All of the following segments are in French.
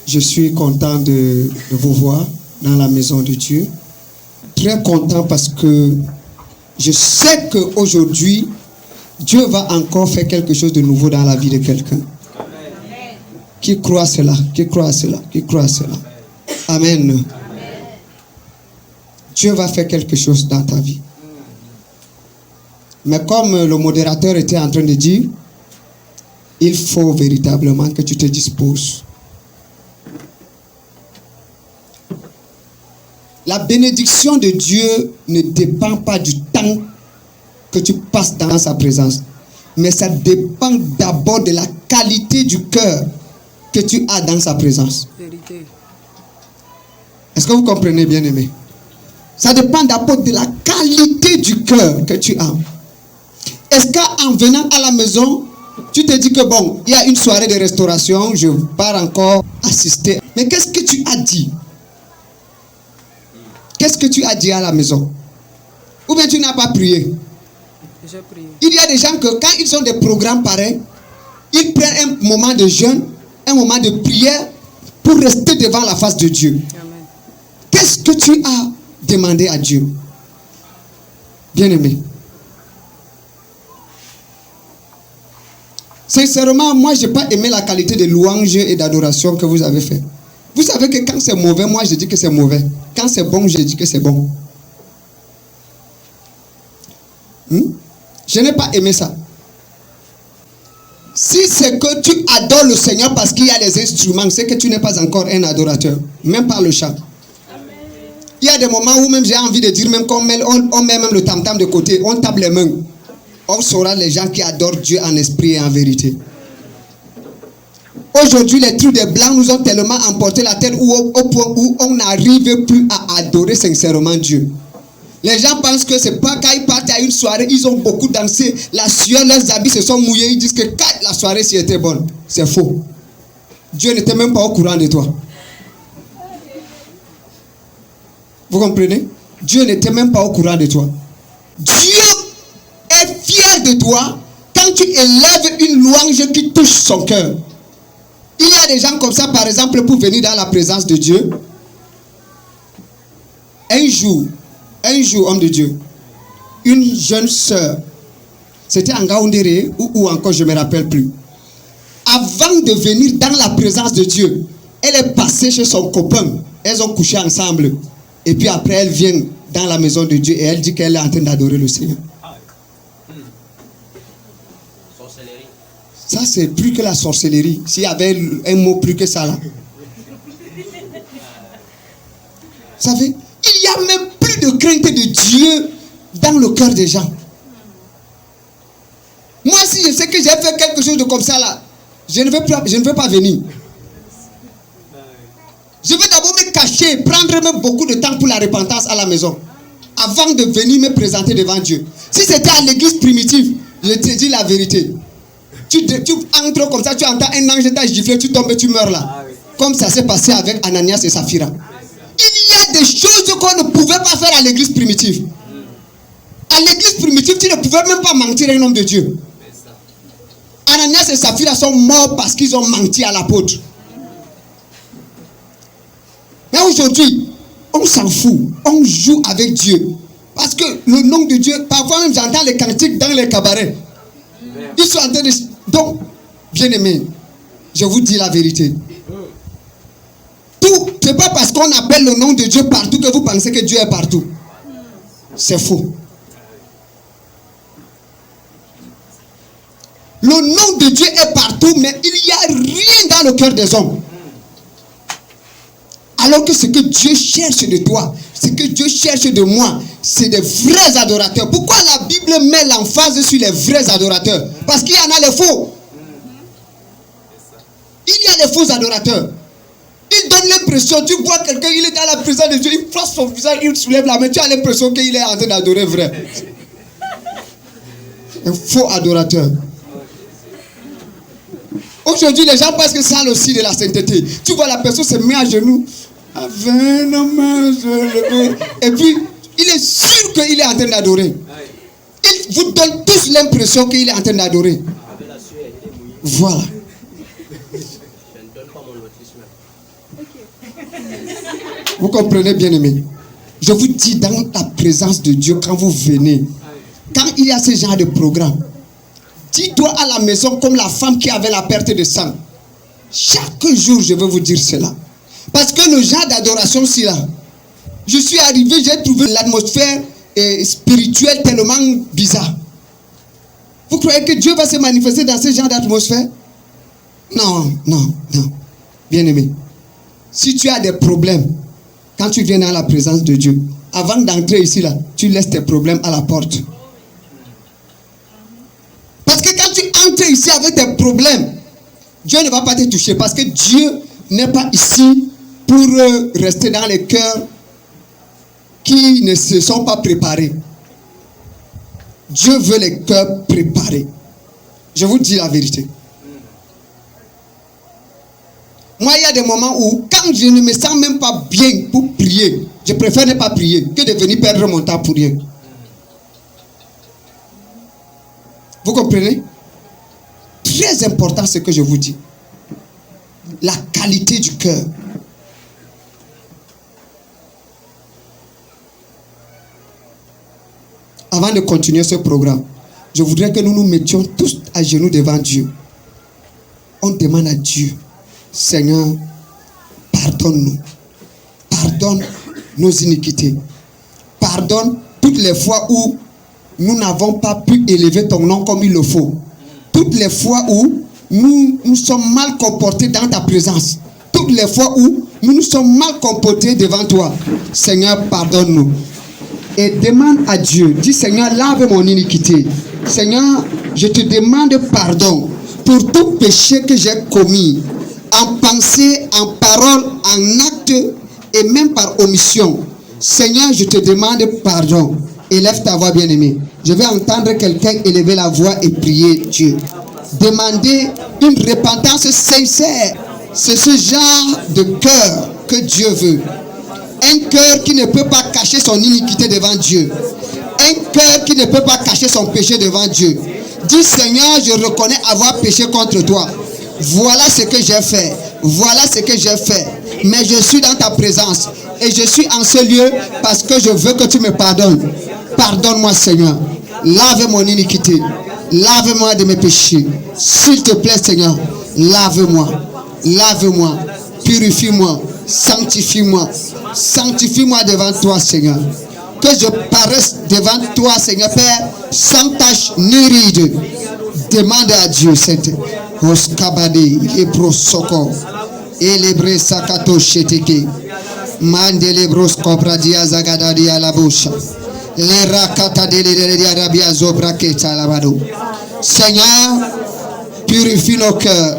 Je suis content de vous voir dans la maison de Dieu. Très content parce que je sais qu'aujourd'hui, Dieu va encore faire quelque chose de nouveau dans la vie de quelqu'un. Qui croit cela, qui croit cela, qui croit cela. Amen. Amen. Dieu va faire quelque chose dans ta vie. Mais comme le modérateur était en train de dire, il faut véritablement que tu te disposes. La bénédiction de Dieu ne dépend pas du temps que tu passes dans sa présence, mais ça dépend d'abord de la qualité du cœur que tu as dans sa présence. Vérité. Est-ce que vous comprenez, bien-aimé? Ça dépend d'abord de la qualité du cœur que tu as. Est-ce qu'en venant à la maison, tu te dis que bon, il y a une soirée de restauration, je pars encore assister. Mais qu'est-ce que tu as dit? Qu'est-ce que tu as dit à la maison? Ou bien tu n'as pas prié? J'ai prié. Il y a des gens que quand ils ont des programmes pareils, ils prennent un moment de jeûne, un moment de prière pour rester devant la face de Dieu. Amen. Qu'est-ce que tu as demandé à Dieu? Bien-aimé. Sincèrement, moi, je n'ai pas aimé la qualité de louange et d'adoration que vous avez fait. Vous savez que quand c'est mauvais, moi, je dis que c'est mauvais. Quand c'est bon, je dis que c'est bon. Je n'ai pas aimé ça. Si c'est que tu adores le Seigneur parce qu'il y a les instruments, c'est que tu n'es pas encore un adorateur, même par le chant. Il y a des moments où même j'ai envie de dire, même qu'on met, on met même le tam-tam de côté, on tape les mains. On saura les gens qui adorent Dieu en esprit et en vérité. Aujourd'hui, les trucs des blancs nous ont tellement emporté la tête au point où on n'arrive plus à adorer sincèrement Dieu. Les gens pensent que c'est pas quand ils partent à une soirée, ils ont beaucoup dansé, la sueur, leurs habits se sont mouillés, ils disent que la soirée si était bonne. C'est faux. Dieu n'était même pas au courant de toi. Vous comprenez? Dieu n'était même pas au courant de toi. Dieu est fier de toi quand tu élèves une louange qui touche son cœur. Il y a des gens comme ça, par exemple, pour venir dans la présence de Dieu. Un jour, homme de Dieu, une jeune sœur, c'était en Gaoundéré ou encore je ne me rappelle plus. Avant de venir dans la présence de Dieu, elle est passée chez son copain. Elles ont couché ensemble. Et puis après, elle vient dans la maison de Dieu et elle dit qu'elle est en train d'adorer le Seigneur. Sorcellerie. Ça, c'est plus que la sorcellerie. S'il y avait un mot plus que ça là. Vous savez, il n'y a même plus de crainte de Dieu dans le cœur des gens. Moi, si je sais que j'ai fait quelque chose de comme ça là, je ne veux pas venir. Je veux d'abord me cacher, prendre même beaucoup de temps pour la repentance à la maison, avant de venir me présenter devant Dieu. Si c'était à l'église primitive, je te dis la vérité. Tu entres comme ça, tu entends un ange t'a giflé, tu tombes et tu meurs là. Comme ça s'est passé avec Ananias et Saphira. Il y a des choses qu'on ne pouvait pas faire à l'église primitive. À l'église primitive, tu ne pouvais même pas mentir à un homme de Dieu. Ananias et Saphira sont morts parce qu'ils ont menti à l'apôtre. Mais aujourd'hui, on s'en fout. On joue avec Dieu. Parce que le nom de Dieu, parfois même j'entends les cantiques dans les cabarets. Ils sont en train de... Donc, bien-aimés, je vous dis la vérité. Tout, c'est pas parce qu'on appelle le nom de Dieu partout que vous pensez que Dieu est partout. C'est faux. Le nom de Dieu est partout, mais il n'y a rien dans le cœur des hommes. Alors que ce que Dieu cherche de toi, ce que Dieu cherche de moi, c'est des vrais adorateurs. Pourquoi la Bible met l'emphase sur les vrais adorateurs? Parce qu'il y en a les faux. Il y a les faux adorateurs. Ils donnent l'impression, tu vois quelqu'un, il est dans la présence de Dieu, il flash son visage, il soulève la main, tu as l'impression qu'il est en train d'adorer vrai. Un faux adorateur. Aujourd'hui, les gens pensent que c'est aussi de la sainteté. Tu vois, la personne se met à genoux. Et puis, il est sûr qu'il est en train d'adorer. Il vous donne tous l'impression qu'il est en train d'adorer. Voilà. Vous comprenez, bien aimé? Je vous dis, dans la présence de Dieu, quand vous venez, quand il y a ce genre de programme, dis-toi à la maison comme la femme qui avait la perte de sang. Chaque jour, je vais vous dire cela. Parce que le genre d'adoration, c'est là. Je suis arrivé, j'ai trouvé l'atmosphère spirituelle tellement bizarre. Vous croyez que Dieu va se manifester dans ce genre d'atmosphère? Non, non, non. Bien-aimé, si tu as des problèmes, quand tu viens dans la présence de Dieu, avant d'entrer ici, là, tu laisses tes problèmes à la porte. Parce que quand tu entres ici avec tes problèmes, Dieu ne va pas te toucher. Parce que Dieu n'est pas ici pour rester dans les cœurs qui ne se sont pas préparés. Dieu veut les cœurs préparés. Je vous dis la vérité. Moi, il y a des moments où, quand je ne me sens même pas bien pour prier, je préfère ne pas prier que de venir perdre mon temps pour rien. Vous comprenez? Très important ce que je vous dis. La qualité du cœur. Avant de continuer ce programme, je voudrais que nous nous mettions tous à genoux devant Dieu. On demande à Dieu, Seigneur, pardonne-nous. Pardonne nos iniquités. Pardonne toutes les fois où nous n'avons pas pu élever ton nom comme il le faut. Toutes les fois où nous sommes mal comportés dans ta présence. Toutes les fois où nous nous sommes mal comportés devant toi. Seigneur, pardonne-nous. Et demande à Dieu, dis Seigneur, lave mon iniquité. Seigneur, je te demande pardon pour tout péché que j'ai commis, en pensée, en parole, en acte et même par omission. Seigneur, je te demande pardon. Élève ta voix, bien-aimée. Je vais entendre quelqu'un élever la voix et prier Dieu. Demandez une repentance sincère. C'est ce genre de cœur que Dieu veut. Un cœur qui ne peut pas cacher son iniquité devant Dieu. Un cœur qui ne peut pas cacher son péché devant Dieu. Dis Seigneur, je reconnais avoir péché contre toi. Voilà ce que j'ai fait. Voilà ce que j'ai fait. Mais je suis dans ta présence. Et je suis en ce lieu parce que je veux que tu me pardonnes. Pardonne-moi Seigneur. Lave mon iniquité. Lave-moi de mes péchés. S'il te plaît Seigneur, lave-moi. Lave-moi. Purifie-moi. Sanctifie-moi. Sanctifie-moi devant toi Seigneur. Que je paraisse devant toi Seigneur Père sans tache ni ride. Demande à Dieu cette Oskabadi Ebro Soko Elebre Sakato Sheteke Mandele Bros Kopradia Zagadadi Alabusha Le Rakata de Arabia Zobraketa Labado. Seigneur, purifie nos cœurs.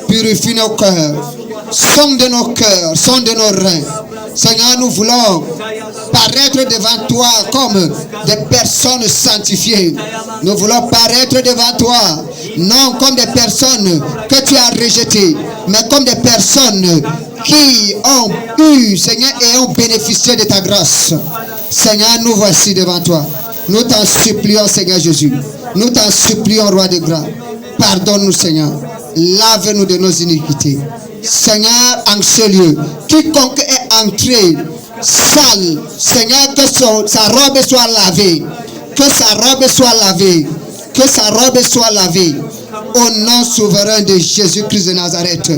Purifie nos cœurs. Sonde nos cœurs, sonde nos reins. Seigneur, nous voulons paraître devant toi comme des personnes sanctifiées. Nous voulons paraître devant toi, non comme des personnes que tu as rejetées, mais comme des personnes qui ont eu, Seigneur, et ont bénéficié de ta grâce. Seigneur, nous voici devant toi. Nous t'en supplions, Seigneur Jésus. Nous t'en supplions, Roi de grâce. Pardonne-nous, Seigneur. Lave-nous de nos iniquités. Seigneur, en ce lieu, quiconque est entré sale, Seigneur, que sa robe soit lavée. Que sa robe soit lavée. Que sa robe soit lavée. Au nom souverain de Jésus-Christ de Nazareth.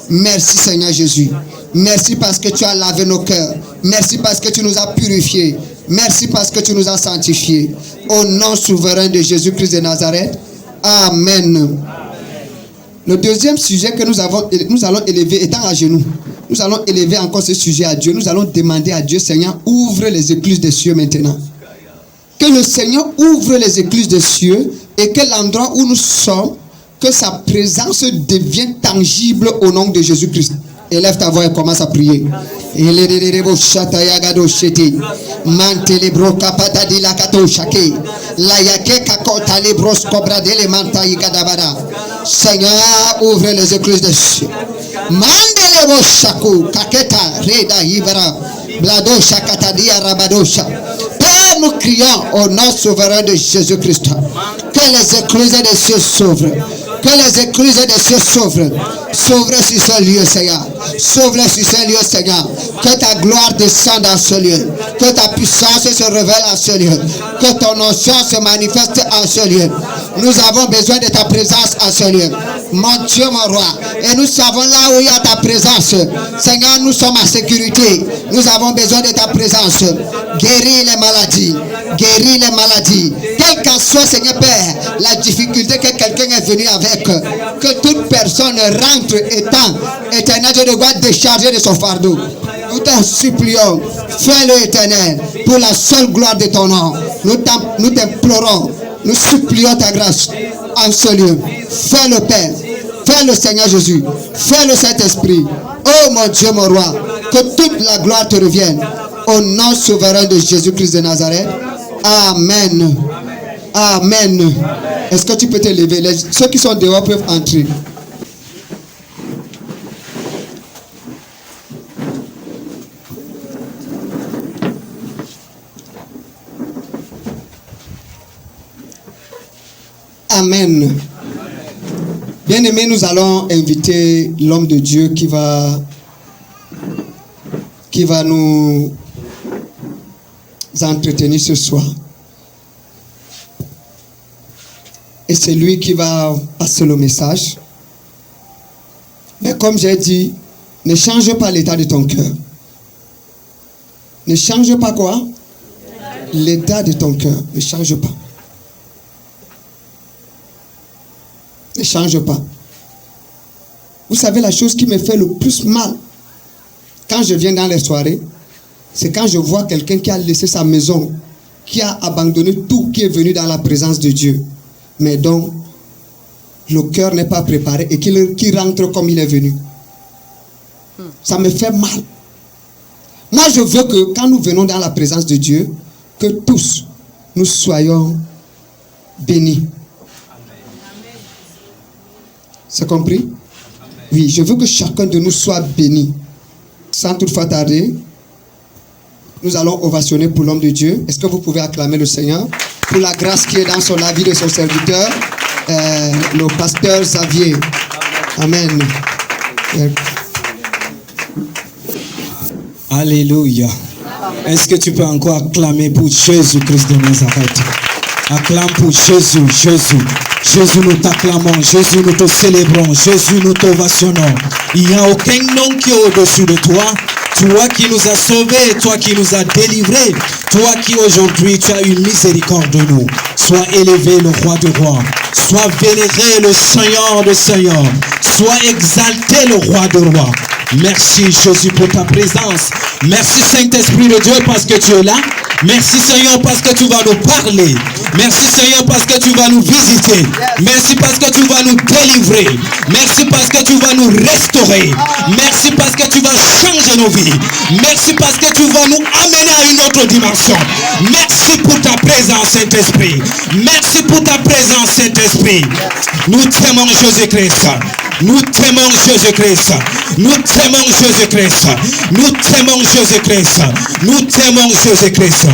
Merci, Seigneur Jésus. Merci parce que tu as lavé nos cœurs. Merci parce que tu nous as purifiés. Merci parce que tu nous as sanctifiés. Au nom souverain de Jésus-Christ de Nazareth. Amen. Le deuxième sujet que nous allons élever, étant à genoux, nous allons élever encore ce sujet à Dieu. Nous allons demander à Dieu, Seigneur, ouvre les écluses des cieux maintenant. Que le Seigneur ouvre les écluses des cieux et que l'endroit où nous sommes, que sa présence devienne tangible au nom de Jésus-Christ. Élève ta voix et commence à prier. Seigneur, ouvre les écluses des cieux. Mandele shaku kaketa reda hibara blado shakatadia rabadosha. Père, nous crions au nom souverain de Jésus-Christ. Que les écluses des cieux s'ouvrent. Que les écluses des cieux s'ouvrent. S'ouvrent sur ce lieu, Seigneur. Sauve-les sur ce lieu, Seigneur. Que ta gloire descende dans ce lieu. Que ta puissance se révèle en ce lieu. Que ton onction se manifeste en ce lieu. Nous avons besoin de ta présence en ce lieu. Mon Dieu, mon roi. Et nous savons là où il y a ta présence. Seigneur, nous sommes en sécurité. Nous avons besoin de ta présence. Guéris les maladies. Guéris les maladies. Quelle qu'en soit, Seigneur Père, la difficulté que quelqu'un est venu avec, que toute personne rentre étant éternel Dieu de gloire déchargé de son fardeau. Nous t'en supplions, fais-le éternel, pour la seule gloire de ton nom. Nous t'implorons, nous supplions ta grâce en ce lieu. Fais-le Père, fais-le Seigneur Jésus, fais-le Saint-Esprit. Oh mon Dieu, mon roi, que toute la gloire te revienne. Au nom souverain de Jésus-Christ de Nazareth. Amen. Amen. Est-ce que tu peux te lever? Ceux qui sont dehors peuvent entrer. Amen. Bien-aimés, nous allons inviter l'homme de Dieu qui va nous entretenir ce soir. Et c'est lui qui va passer le message. Mais comme j'ai dit, ne change pas l'état de ton cœur. Ne change pas quoi? L'état de ton cœur. Ne change pas. Ne change pas. Vous savez, la chose qui me fait le plus mal quand je viens dans les soirées, c'est quand je vois quelqu'un qui a laissé sa maison, qui a abandonné tout, qui est venu dans la présence de Dieu, mais dont le cœur n'est pas préparé et qui rentre comme il est venu. Ça me fait mal. Moi, je veux que quand nous venons dans la présence de Dieu, que tous nous soyons bénis. C'est compris? Oui, je veux que chacun de nous soit béni. Sans toutefois tarder, nous allons ovationner pour l'homme de Dieu. Est-ce que vous pouvez acclamer le Seigneur pour la grâce qui est dans la vie de son serviteur, le pasteur Xavier. Amen. Alléluia. Est-ce que tu peux encore acclamer pour Jésus-Christ de Nazareth? Acclame pour Jésus, Jésus. Jésus, nous t'acclamons. Jésus, nous te célébrons. Jésus, nous t'ovationnons. Il n'y a aucun nom qui est au-dessus de toi. Toi qui nous as sauvés, toi qui nous as délivrés, toi qui aujourd'hui tu as une miséricorde de nous. Sois élevé le roi de rois. Sois vénéré le Seigneur de seigneurs. Sois exalté le roi de rois. Merci Jésus pour ta présence. Merci Saint-Esprit de Dieu parce que tu es là. Merci Seigneur parce que tu vas nous parler. Merci Seigneur parce que tu vas nous visiter. Merci parce que tu vas nous délivrer. Merci parce que tu vas nous restaurer. Merci parce que tu vas changer nos vies. Merci parce que tu vas nous amener à une autre dimension. Merci pour ta présence Saint-Esprit. Merci pour ta présence Saint-Esprit. Nous t'aimons Jésus-Christ. Nous t'aimons Jésus-Christ. Nous t'aimons Jésus-Christ. Nous t'aimons Jésus-Christ. Nous t'aimons Jésus-Christ.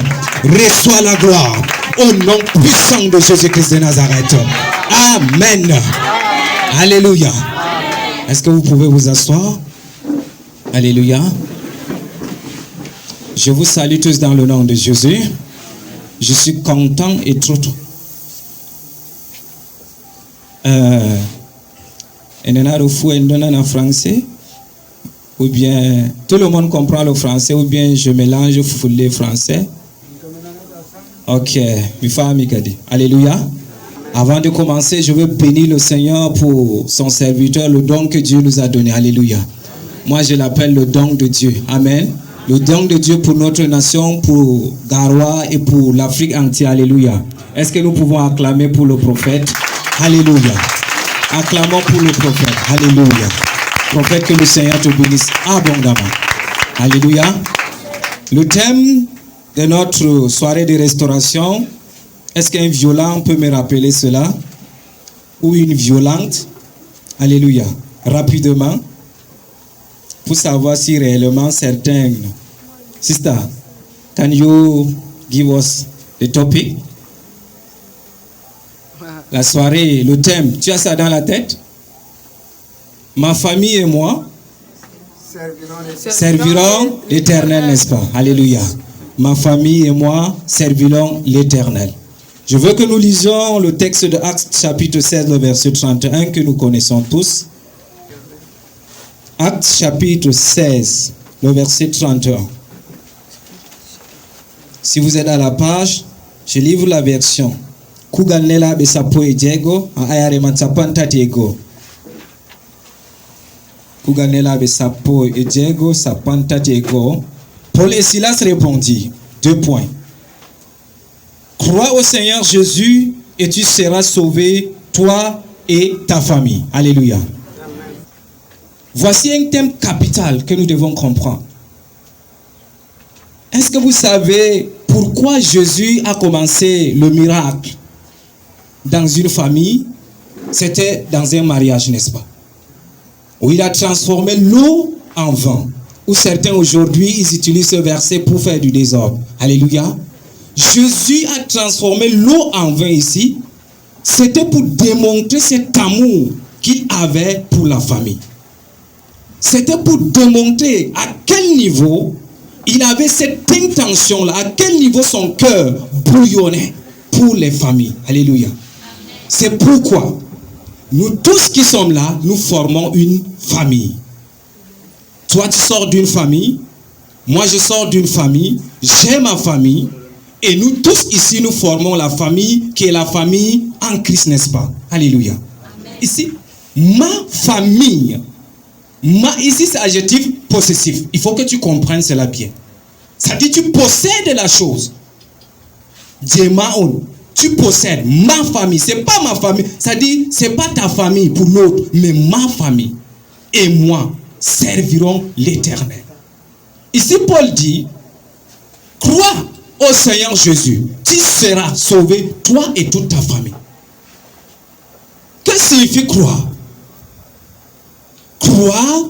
Reçois la gloire au nom puissant de Jésus-Christ de Nazareth. Amen. Alléluia. Est-ce que vous pouvez vous asseoir? Alléluia. Je vous salue tous dans le nom de Jésus. Je suis content et trop. En français, ou bien tout le monde comprend le français, ou bien je mélange les français. Ok, alléluia. Avant de commencer, je veux bénir le Seigneur pour son serviteur, le don que Dieu nous a donné. Alléluia. Moi, je l'appelle le don de Dieu. Amen. Le don de Dieu pour notre nation, pour Garoua et pour l'Afrique entière. Alléluia. Est-ce que nous pouvons acclamer pour le prophète? Alléluia. Acclamons pour le prophète. Alléluia. Prophète, que le Seigneur te bénisse abondamment. Alléluia. Le thème de notre soirée de restauration, est-ce qu'un violent peut me rappeler cela? Ou une violente? Alléluia. Rapidement, pour savoir si réellement certains... Sister, can you give us the topic? La soirée, le thème, tu as ça dans la tête? Ma famille et moi, servirons l'Éternel, n'est-ce pas? Alléluia. Ma famille et moi servirons l'Éternel. Je veux que nous lisions le texte de Actes chapitre 16, le verset 31 que nous connaissons tous. Actes chapitre 16, le verset 31. Si vous êtes à la page, je livre la version. Kuganela besapo ejego ayare matsapanta tego. Kuganela besapo ejego sapanta tego. Paul et Silas répondit, 2 points. Crois au Seigneur Jésus et tu seras sauvé, toi et ta famille. Alléluia. Voici un thème capital que nous devons comprendre. Est-ce que vous savez pourquoi Jésus a commencé le miracle dans une famille? C'était dans un mariage, n'est-ce pas? Où il a transformé l'eau en vin. Où certains aujourd'hui, ils utilisent ce verset pour faire du désordre. Alléluia. Jésus a transformé l'eau en vin ici. C'était pour démontrer cet amour qu'il avait pour la famille. C'était pour démontrer à quel niveau il avait cette intention-là, à quel niveau son cœur bouillonnait pour les familles. Alléluia. C'est pourquoi nous tous qui sommes là, nous formons une famille. Toi, tu sors d'une famille, moi je sors d'une famille, j'ai ma famille, et nous tous ici, nous formons la famille qui est la famille en Christ, n'est-ce pas? Alléluia. Amen. Ici, ma famille. Ici, c'est adjectif possessif. Il faut que tu comprennes cela bien. Ça dit, tu possèdes la chose. Tu possèdes ma famille. C'est pas ma famille. Ça dit, c'est pas ta famille pour l'autre, mais ma famille. Et moi servirons l'Éternel. Ici, Paul dit, crois au Seigneur Jésus. Tu seras sauvé, toi et toute ta famille. Que signifie croire? Croire,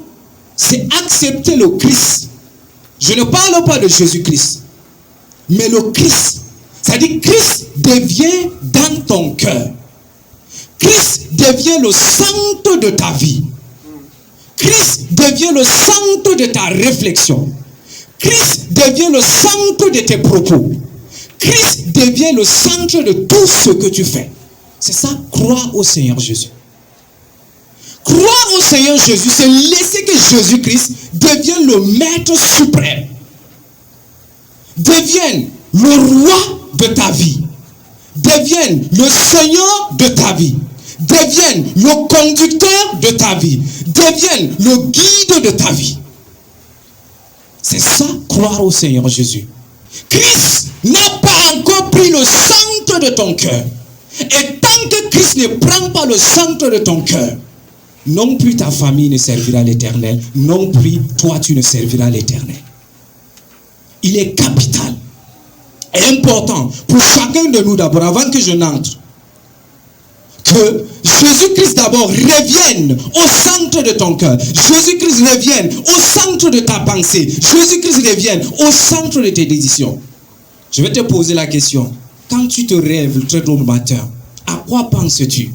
c'est accepter le Christ. Je ne parle pas de Jésus-Christ, mais le Christ. C'est-à-dire Christ devient dans ton cœur. Christ devient le centre de ta vie. Christ devient le centre de ta réflexion. Christ devient le centre de tes propos. Christ devient le centre de tout ce que tu fais. C'est ça, croire au Seigneur Jésus. Croire au Seigneur Jésus, c'est laisser que Jésus-Christ devienne le maître suprême. Devienne le roi de ta vie. Devienne le Seigneur de ta vie. Devienne le conducteur de ta vie. Devienne le guide de ta vie. C'est ça, croire au Seigneur Jésus. Christ n'a pas encore pris le centre de ton cœur. Et tant que Christ ne prend pas le centre de ton cœur, non plus ta famille ne servira l'Éternel, non plus toi tu ne serviras l'Éternel. Il est capital et important pour chacun de nous d'abord, avant que je n'entre, que Jésus-Christ d'abord revienne au centre de ton cœur. Jésus-Christ revienne au centre de ta pensée. Jésus-Christ revienne au centre de tes décisions. Je vais te poser la question. Quand tu te rêves très tôt le matin, à quoi penses-tu?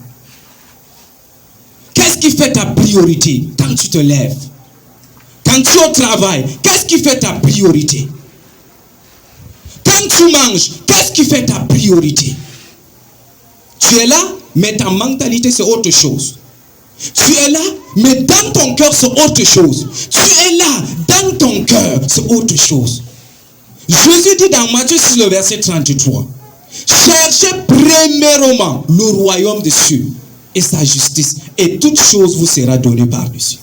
Qu'est-ce qui fait ta priorité quand tu te lèves? Quand tu es au travail, qu'est-ce qui fait ta priorité? Quand tu manges, qu'est-ce qui fait ta priorité? Tu es là, mais ta mentalité c'est autre chose. Tu es là, mais dans ton cœur c'est autre chose. Tu es là, dans ton cœur c'est autre chose. Jésus dit dans Matthieu 6, le verset 33, cherchez premièrement le royaume des cieux et sa justice, et toute chose vous sera donnée par-dessus.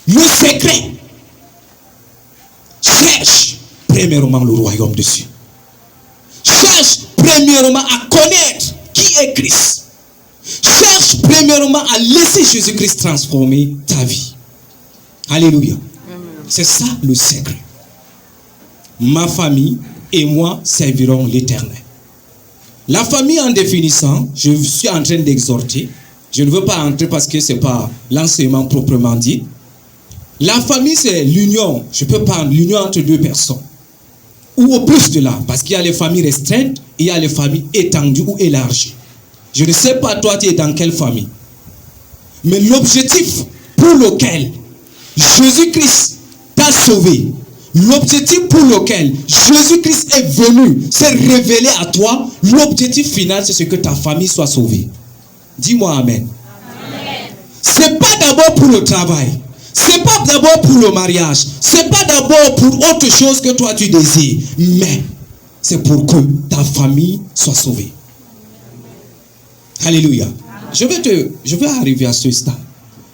Le secret, cherche premièrement le royaume des cieux. Cherche premièrement à connaître qui est Christ. Cherche premièrement à laisser Jésus-Christ transformer ta vie. Alléluia. C'est ça le secret. Ma famille et moi servirons l'Éternel. La famille, en définissant, je suis en train d'exhorter. Je ne veux pas entrer parce que ce n'est pas l'enseignement proprement dit. La famille, c'est l'union. Je peux parler l'union entre deux personnes. Ou au plus de là, parce qu'il y a les familles restreintes, il y a les familles étendues ou élargies. Je ne sais pas toi, tu es dans quelle famille. Mais l'objectif pour lequel Jésus-Christ t'a sauvé. L'objectif pour lequel Jésus-Christ est venu s'est révélé à toi. L'objectif final, c'est ce que ta famille soit sauvée. Dis-moi amen. C'est pas d'abord pour le travail. C'est pas d'abord pour le mariage. C'est pas d'abord pour autre chose que toi tu désires. Mais c'est pour que ta famille soit sauvée. Alléluia. Je vais arriver à ce stade.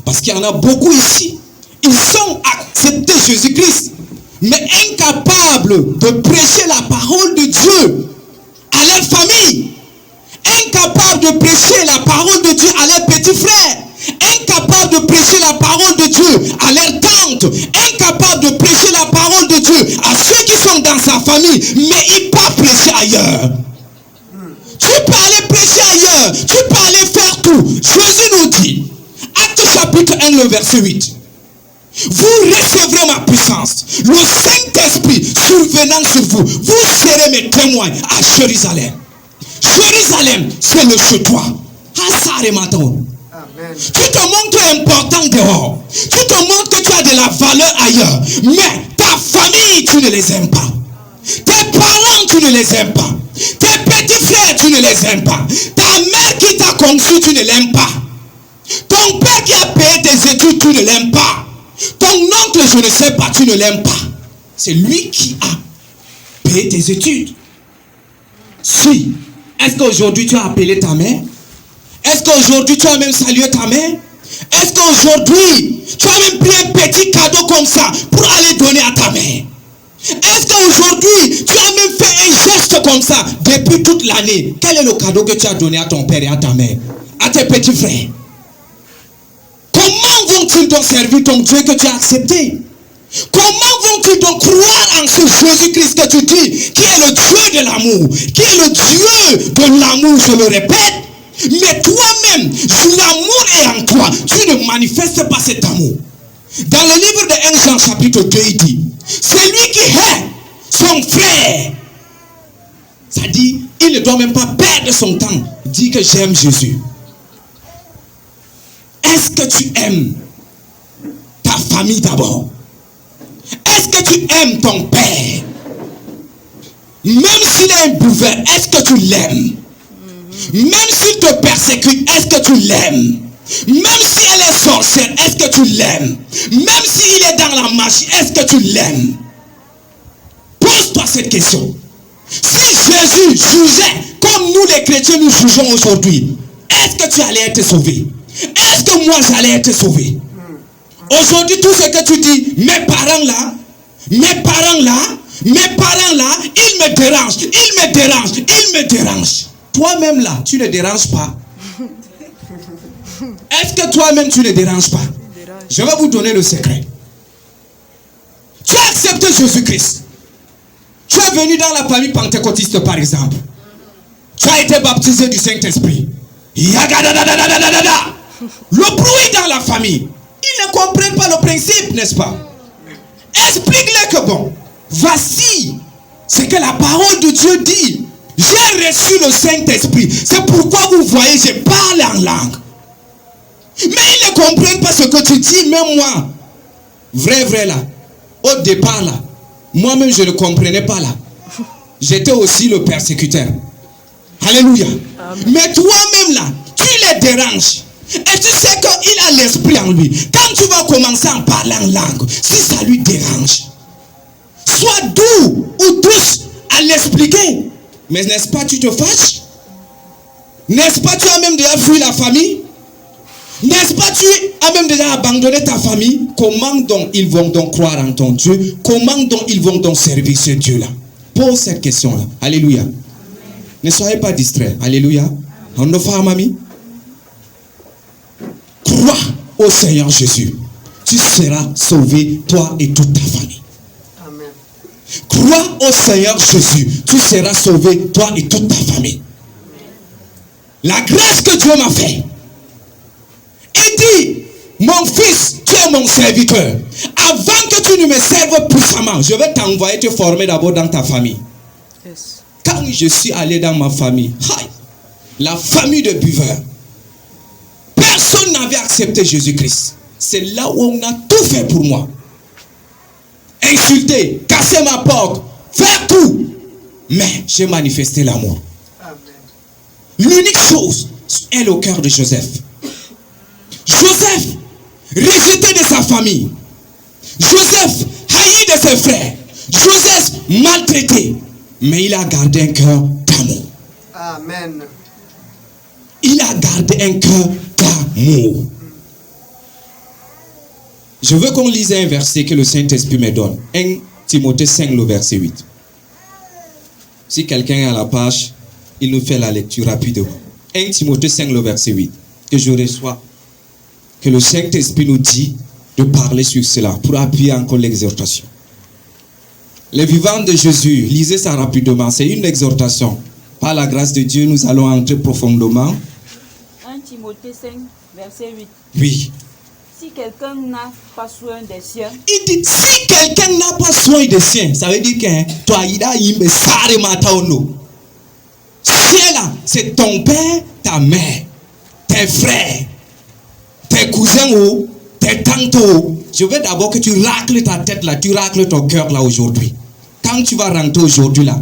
Parce qu'il y en a beaucoup ici. Ils ont accepté Jésus-Christ, mais incapables de prêcher la parole de Dieu à leur famille. Incapables de prêcher la parole de Dieu à leurs petits frères. Incapables de prêcher la parole de Dieu à leurs tantes. Incapables de prêcher la parole de Dieu à ceux qui sont dans sa famille. Mais ils peuvent prêcher ailleurs. Tu peux aller prêcher ailleurs. Tu peux aller faire tout. Jésus nous dit, Acte chapitre 1, le verset 8. Vous recevrez ma puissance. Le Saint-Esprit survenant sur vous. Vous serez mes témoins à Jérusalem. Jérusalem, c'est le chez toi. Tu te montres important dehors. Tu te montres que tu as de la valeur ailleurs. Mais ta famille, tu ne les aimes pas. Tes parents, tu ne les aimes pas. Tes petits frères, tu ne les aimes pas. Ta mère qui t'a conçu, tu ne l'aimes pas. Ton père qui a payé tes études, tu ne l'aimes pas. Ton oncle, je ne sais pas, tu ne l'aimes pas. C'est lui qui a payé tes études. Si. Est-ce qu'aujourd'hui tu as appelé ta mère? Est-ce qu'aujourd'hui tu as même salué ta mère? Est-ce qu'aujourd'hui tu as même pris un petit cadeau comme ça pour aller donner à ta mère? Est-ce qu'aujourd'hui tu as même fait un geste comme ça depuis toute l'année? Quel est le cadeau que tu as donné à ton père et à ta mère? À tes petits frères? Comment vont-ils donc servir ton Dieu que tu as accepté? Comment vont-ils donc croire en ce Jésus-Christ que tu dis, qui est le Dieu de l'amour, qui est le Dieu de l'amour, je le répète, mais toi-même, l'amour est en toi, tu ne manifestes pas cet amour. Dans le livre de 1 Jean chapitre 2, il dit, celui qui hait son frère, ça dit, il ne doit même pas perdre son temps, dit que j'aime Jésus. Est-ce que tu aimes ta famille d'abord? Est-ce que tu aimes ton père? Même s'il est un buveur, est-ce que tu l'aimes? Même s'il te persécute, est-ce que tu l'aimes? Même si elle est sorcière, est-ce que tu l'aimes? Même s'il est dans la magie, est-ce que tu l'aimes? Pose-toi cette question. Si Jésus jugeait comme nous les chrétiens nous jugeons aujourd'hui, est-ce que tu allais être sauvé? Est-ce que moi j'allais être sauvé? Aujourd'hui, tout ce que tu dis, mes parents là, ils me dérangent. Toi-même là, tu ne déranges pas. Est-ce que toi-même tu ne déranges pas? Je vais vous donner le secret. Tu as accepté Jésus-Christ. Tu es venu dans la famille pentecôtiste par exemple. Tu as été baptisé du Saint-Esprit. Le bruit dans la famille. Ils ne comprennent pas le principe, n'est-ce pas? Explique-les que bon, voici ce que la parole de Dieu dit. J'ai reçu le Saint-Esprit. C'est pourquoi vous voyez, je parle en langue. Mais ils ne comprennent pas ce que tu dis, même moi. Vrai là. Au départ là, moi-même je ne comprenais pas là. J'étais aussi le persécuteur. Alléluia. Mais toi-même là, tu les déranges. Et tu sais qu'il a l'esprit en lui. Quand tu vas commencer à parler en langue, si ça lui dérange, sois doux ou douce à l'expliquer. Mais n'est-ce pas, tu te fâches? N'est-ce pas, tu as même déjà fui la famille? N'est-ce pas, tu as même déjà abandonné ta famille? Comment donc ils vont donc croire en ton Dieu? Comment donc ils vont donc servir ce Dieu-là? Pose cette question-là. Alléluia. Amen. Ne soyez pas distraits. Alléluia. On ne fait mamie. Crois au Seigneur Jésus. Tu seras sauvé, toi et toute ta famille. Amen. Crois au Seigneur Jésus. Tu seras sauvé, toi et toute ta famille. La grâce que Dieu m'a fait. Il dit, mon fils, tu es mon serviteur. Avant que tu ne me serves puissamment, je vais t'envoyer te former d'abord dans ta famille. Yes. Quand je suis allé dans ma famille, la famille de buveurs, personne n'avait accepté Jésus-Christ. c'est là où on a tout fait pour moi. Insulter, casser ma porte, faire tout. Mais j'ai manifesté l'amour. L'unique chose est le cœur de Joseph. Joseph, rejeté de sa famille. Joseph, haï de ses frères. Joseph, maltraité. Mais il a gardé un cœur d'amour. Amen. Il a gardé un cœur d'amour. Je veux qu'on lise un verset que le Saint-Esprit me donne. 1 Timothée 5, le verset 8. Si quelqu'un est à la page, il nous fait la lecture rapidement. 1 Timothée 5, le verset 8. Que je reçois. Que le Saint-Esprit nous dit de parler sur cela pour appuyer encore l'exhortation. Les vivants de Jésus, lisez ça rapidement. C'est une exhortation. Par la grâce de Dieu, nous allons entrer profondément. 1 Timothée 5, verset 8. Oui. Si quelqu'un n'a pas soin des siens, Il dit, si quelqu'un n'a pas soin des siens, ça veut dire que toi, il a une sare mataono. Sien là, c'est ton père, ta mère, tes frères, tes cousins ou tes tantes. Je veux d'abord que tu racles ta tête là, tu racles ton cœur là aujourd'hui. Quand tu vas rentrer aujourd'hui là,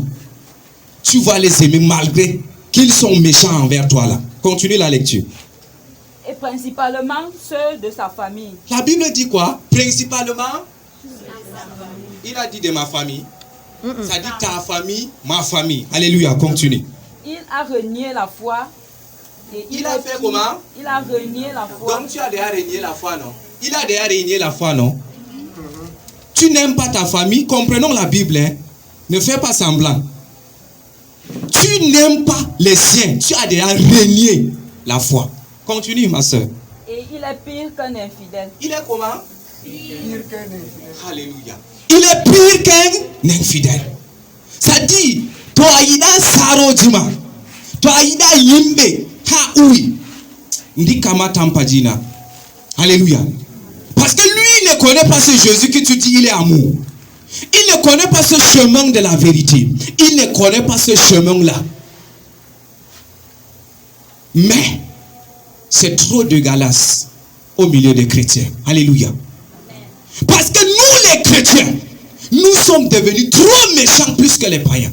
tu vas les aimer malgré qu'ils sont méchants envers toi là. Continue la lecture. et principalement ceux de sa famille. La Bible dit quoi? Principalement, il a dit de ma famille. Ça dit ta famille, ma famille. Alléluia, continue. Il a renié la foi. Et Il a fait comment? Il a renié la foi. Donc tu as déjà régné la foi, non? Il a déjà régné la foi, non? Tu n'aimes pas ta famille, comprenons la Bible, hein? Ne fais pas semblant. Tu n'aimes pas les siens, tu as déjà régné la foi. Continue, ma soeur. Et il est pire qu'un infidèle. Il est comment? Alléluia. Il est pire qu'un infidèle. Ça dit, toi ida sarojima, toi ida yimbe, ha oui. Ndi kama tampadina. Alléluia. Parce que lui, il ne connaît pas ce Jésus que tu dis, il est amour. Il ne connaît pas ce chemin de la vérité. Il ne connaît pas ce chemin-là. Mais, c'est trop de galas au milieu des chrétiens. Alléluia. Parce que nous, les chrétiens, nous sommes devenus trop méchants plus que les païens.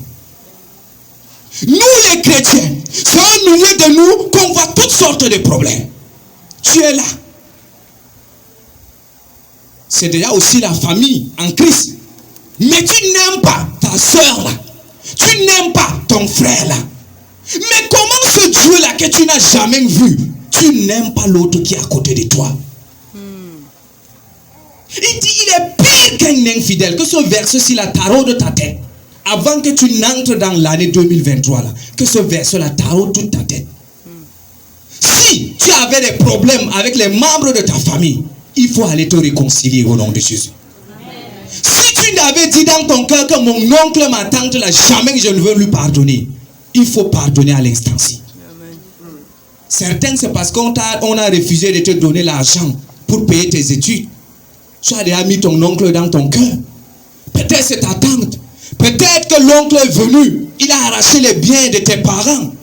Nous, les chrétiens, c'est au milieu de nous qu'on voit toutes sortes de problèmes. Tu es là. C'est déjà aussi la famille en Christ. Mais tu n'aimes pas ta soeur là. Tu n'aimes pas ton frère là. Mais comment ce Dieu là que tu n'as jamais vu, tu n'aimes pas l'autre qui est à côté de toi? Il dit, il est pire qu'un infidèle. Que ce verset-ci la tarot de ta tête. Avant que tu n'entres dans l'année 2023 là, que ce verset-là tarot toute ta tête. Si tu avais des problèmes avec les membres de ta famille, il faut aller te réconcilier au nom de Jésus. Si tu n'avais dit dans ton cœur que mon oncle, ma tante, là, jamais je ne veux lui pardonner, il faut pardonner à l'instant-ci. Certains, c'est parce qu'on a refusé de te donner l'argent pour payer tes études. Tu as déjà mis ton oncle dans ton cœur. Peut-être c'est ta tante. Peut-être que l'oncle est venu. Il a arraché les biens de tes parents.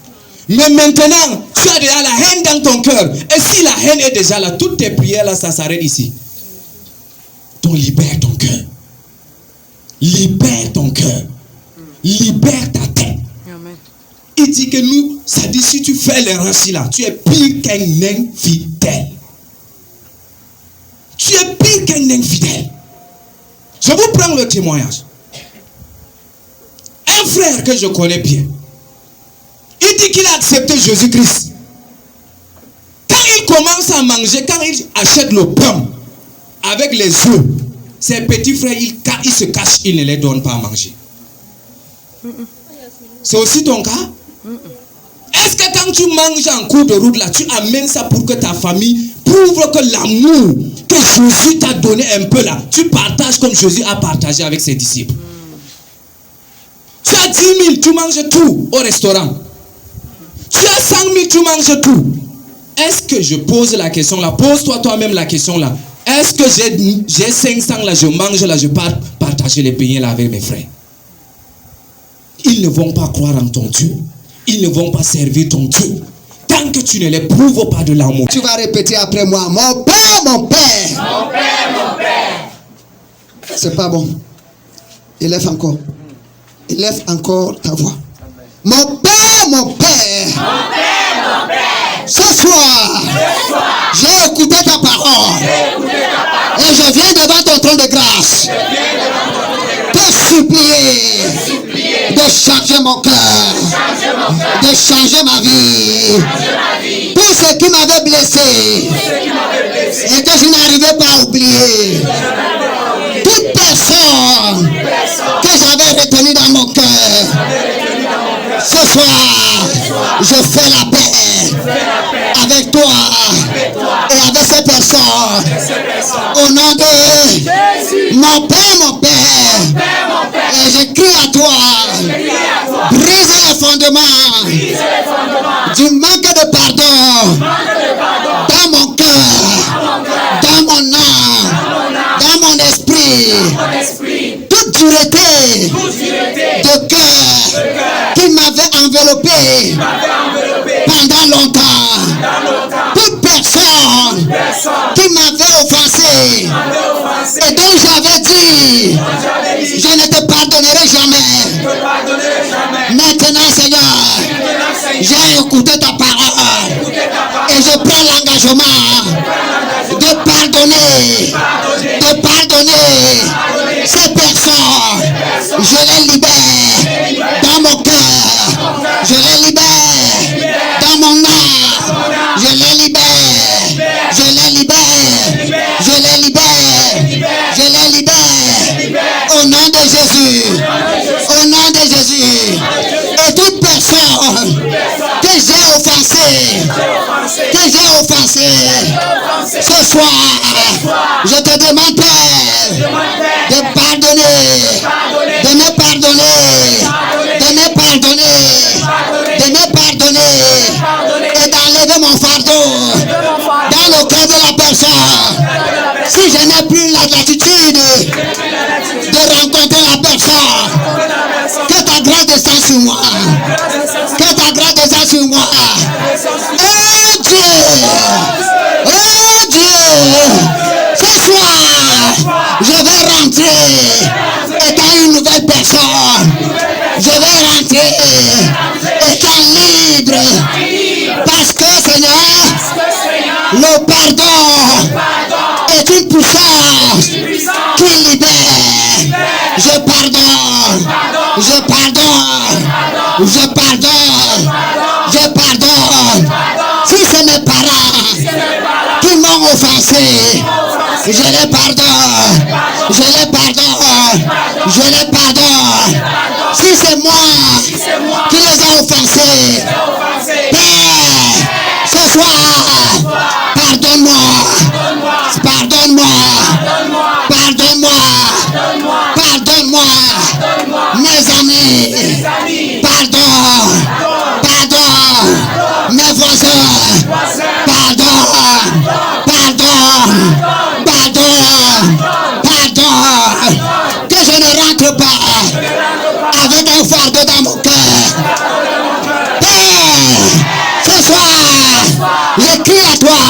Mais maintenant, tu as déjà la haine dans ton cœur. Et si la haine est déjà là, toutes tes prières là, ça s'arrête ici. Donc libère ton cœur. Libère ton cœur. Libère ta tête. Amen. Il dit que nous, ça dit si tu fais l'erreur là, tu es pire qu'un infidèle. Tu es pire qu'un infidèle. Je vous prends le témoignage. Un frère que je connais bien, il dit qu'il a accepté Jésus-Christ. Quand il commence à manger, quand il achète le pain avec les œufs, ses petits frères, il se cache, il ne les donne pas à manger. C'est aussi ton cas? Est-ce que quand tu manges en cours de route là, tu amènes ça pour que ta famille prouve que l'amour que Jésus t'a donné un peu là, tu partages comme Jésus a partagé avec ses disciples? Tu as 10 000, tu manges tout au restaurant. Tu as 100 000, tu manges tout. Est-ce que je pose la question là? Pose-toi toi-même la question là. Est-ce que j'ai 500 là, je mange là, je pars partager les beignets là avec mes frères? Ils ne vont pas croire en ton Dieu. Ils ne vont pas servir ton Dieu. tant que tu ne l'éprouves pas de l'amour. Tu vas répéter après moi. Mon Père, mon Père. Mon Père, mon Père. C'est pas bon. Élève encore. Élève encore ta voix. Mon Père, mon Père. Mon Père, mon Père. Ce soir, j'ai écouté ta parole. Et je viens devant ton trône de grâce. Te supplier de changer mon cœur. De changer ma vie. Tout ce qui m'avait blessé. Et que je n'arrivais pas à oublier. Toute personne que j'avais retenue dans mon cœur. Ce soir, je fais la paix avec toi et avec ces personnes. Au nom de mon Père, mon Père. Et je crie à toi. Brise les fondements du manque de pardon dans mon cœur, dans mon âme, dans mon esprit. Toute dureté de cœur qui m'avait enveloppé pendant longtemps. Toute personne qui m'avait offensé et dont j'avais dit je ne te pardonnerai jamais. Maintenant, Seigneur, j'ai écouté ta parole et je prends l'engagement de pardonner ces personnes. Je les libère dans mon cœur, je les libère dans mon âme, je les libère, je les libère, je les libère, je les libère au nom de Jésus, au nom de Jésus. Et toute personne que j'ai offensé, ce soir, je te demande, Père, de pardonner, de me pardonner, de me pardonner, de me pardonner et d'enlever mon fardeau dans le cœur de la personne. Si je n'ai plus la latitude de rencontrer la personne, que ta grâce descende sur moi, que ta grâce descende sur moi. Oh Dieu, oh Dieu, ce soir, je vais rentrer étant une nouvelle personne. Je vais rentrer étant libre. Parce que Seigneur, le pardon est une puissance qui libère. Je pardonne, je pardonne, je pardonne, je pardonne. Si c'est mes parents qui m'ont offensé, je les pardonne, je les pardonne, je les pardonne. Si c'est moi qui les ai offensés, Père, ce soir, pardonne-moi, pardonne-moi, pardonne-moi, pardonne-moi, mes amis, pardon, pardon, mes voisins, pardon, pardon, pardon, pardon, que je ne rentre pas avec un fardeau dans mon cœur. Père, ce soir, je crie à toi,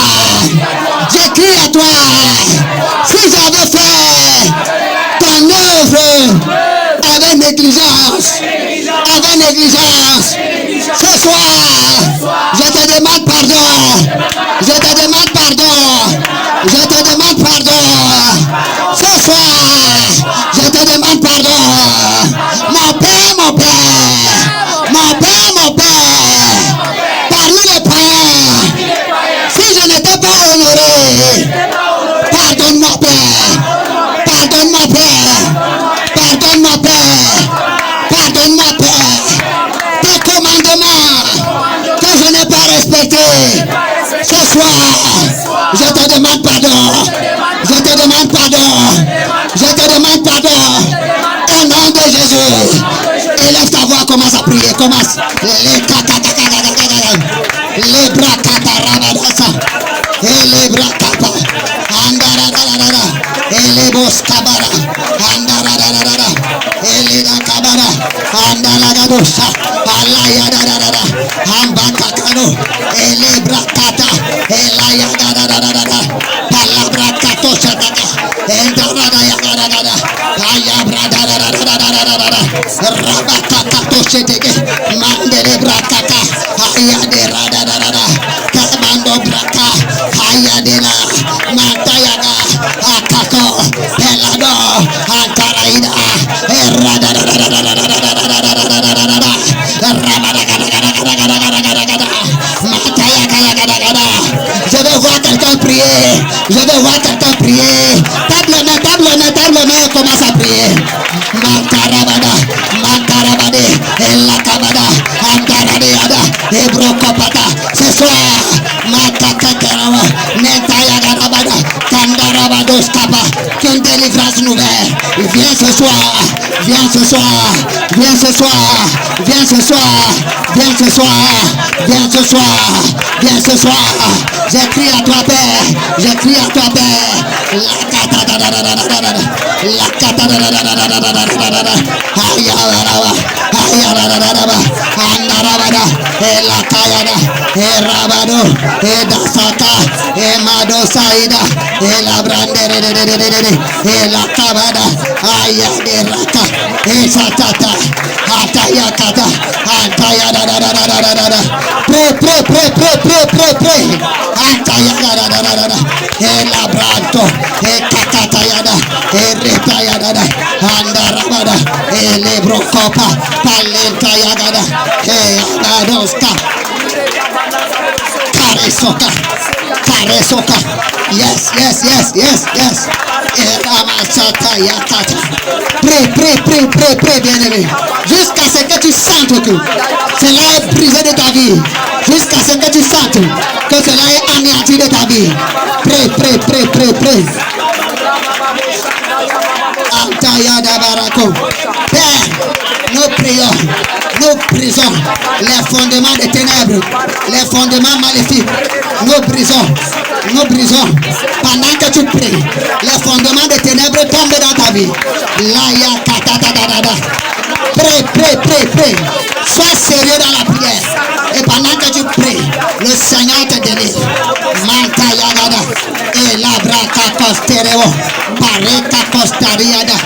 je crie à toi. Si j'avais fait ton œuvre avec négligence, ce soir, je te demande pardon, je te demande pardon, je te demande pardon. Ce soir, je te demande pardon. Mon Père, mon Père, mon Père, mon Père, parmi les païens, si je n'étais pas honoré, pardonne-moi, Père, pardonne-moi, Père, pardonne-moi, Père, pardonne-moi, Père. Tes commandements que je n'ai pas respectés, ce soir, je te demande pardon, je te demande pardon, je te demande pardon. Au nom de Jésus, élève ta voix, commence à prier, commence. Les bras katarabadasa, et les bras kapa, andaradara, et les bos kabara, andaradara, et les kabara, andalagadosa, alayadara, ambakakano, et Elebrakata, Elayagada, Palabrakato Shataka, Endarada Yagarada, Ayabrada, Rabakata Sheteke, Mandele Brakaka, Ayaderada, Kamando Braka, Ayadela, Matayaga, Akato, Pelado, Antaraida, Erada. Je vais voir quelqu'un prier. Je vais voir quelqu'un prier. Table la main, commence à prier. Mantarabada, Mantarabade, Elakabada, Antaradeada, Ebrokopata. Ce soir, Matakakarawa, Netayagarabada, Kandarabados Kapa, qu'une délivrance nouvelle. Viens ce soir, viens ce soir, viens ce soir, viens ce soir, viens ce soir, viens ce soir, viens ce soir. J'ai crié à toi, Père. J'ai crié à toi, Père. Pray. Elabranto, Ekatayada, Eretayada, Andarabada, Elebrocopa, Palentayagada, Eadoska, Karesoka. Yes. Pray, bien-aimé. Jusqu'à ce que tu sentes que cela est brisé de ta vie. Jusqu'à ce que tu sentes que cela est anéanti de ta vie. Pray. Antayada Barako. Père, nous prions, nous brisons les fondements des ténèbres, les fondements maléfiques. Nous brisons. Pendant que tu pries, les fondements des ténèbres tombent dans ta vie. Pray. Sois sérieux dans la prière. Et pendant que tu pries, le Seigneur te délivre. Manta Yagada, et Labraka Costereo, Pareka Costariada,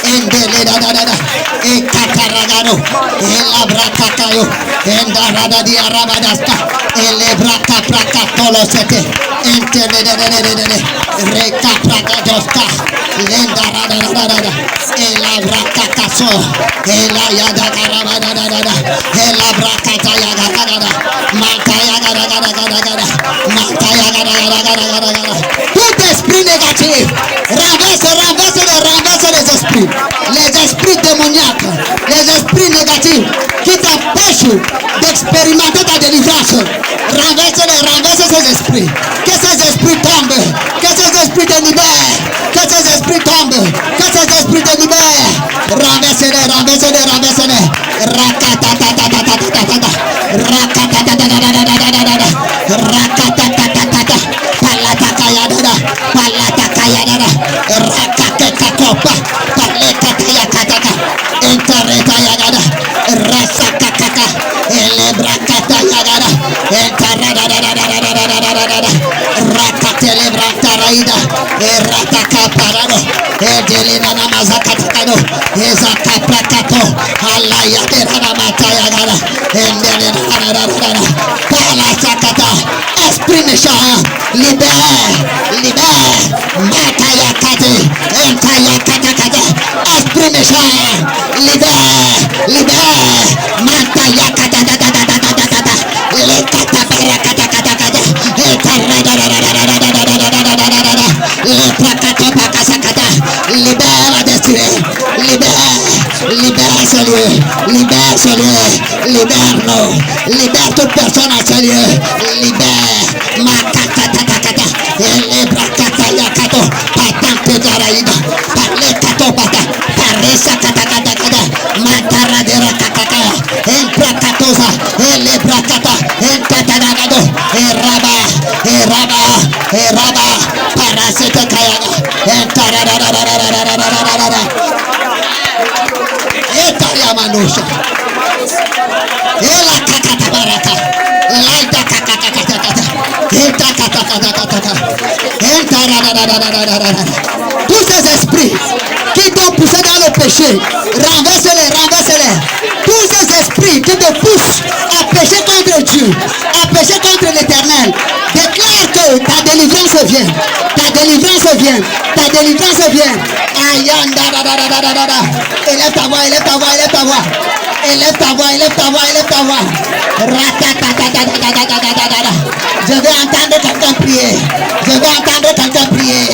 Endeledada, et Kataragado, et Labraka Kayo, Endarada di Arabadaska, et Lebraka Praka Tolosete, Enteledede, Reka Prakadoska, Lendarada, et Labraka Kaso, et la Yada Karabada, et Labraka Tayagada, Mantayagada, tout esprit négatif, renverse les esprits démoniaques, les esprits négatifs qui t'empêchent d'expérimenter ta délivrance. Renverse ces esprits, que ces esprits tombent, que ces esprits te libèrent, que ces esprits tombent, que ces esprits te libèrent. Renverse-les. Esprit méchant, libère, Matayakate, Entayakatakata, esprit méchant, libère, Matayakatakata, les katabarakatakata, les prakatopakasakata, libère la destinée, libère ce lieu, libère-nous, libère toute personne à ce lieu, libère, Makatatakata, les brakatayakato, patante garaïda, par les katopata, par les sakatakatakata, mataradera kakaka, en prakatosa, et les brakata, en tatanagado, et raba, parasete kayaga, en taradadadadadadadadadada, et tariamanosha, et la kakatabaraka, laïda kakakatakata. Tous ces esprits qui t'ont poussé dans le péché, renverse-les, renverse-les. Tous ces esprits qui te poussent à pécher contre Dieu, à pécher contre l'Éternel, déclare que ta délivrance vient. Ta délivrance vient. Ta délivrance vient. Ayanda, élève ta voix, élève ta voix, élève ta voix. Élève ta voix, élève ta voix, élève ta voix. Je vais entendre quelqu'un prier. Je vais entendre quelqu'un prier.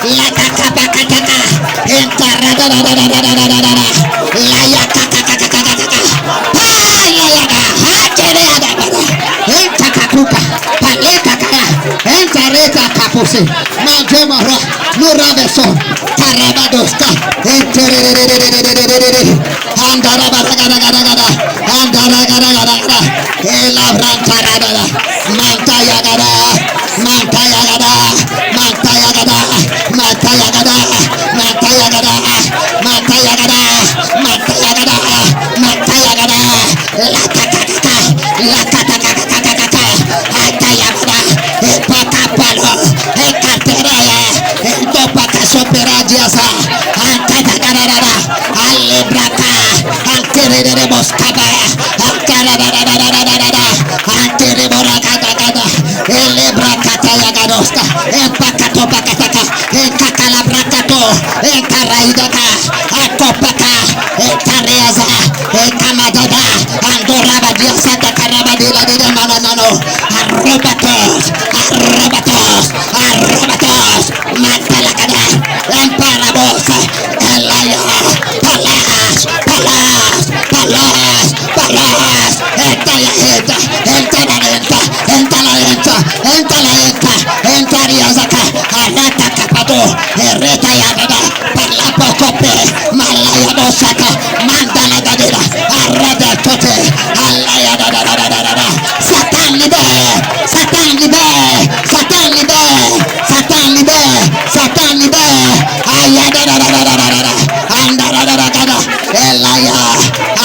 La kakapakataka. La yakakakakakaka. Mon Dieu, mon roi, nous renversons. Carabadoska. Satan libère, Satan libère, Satan libère, Satan libère, Satan libère. Elaya,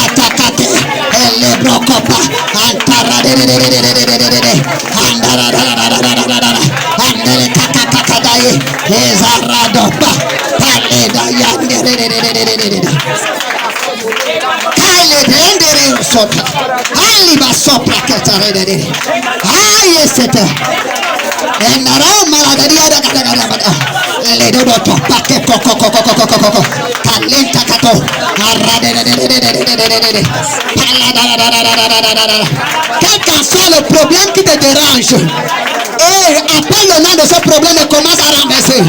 atakate, elebrokopa, antara de andere kakakakadaye, ezaradopa, paleda yandere. Kale dendere sota, aliba sopra katarede. Aye seta. Enara maladaria da kada. Le dodo to pake koko. Talenta kato. Quel qu'en soit le problème qui te dérange, et appelle le nom de ce problème et commence à ramasser.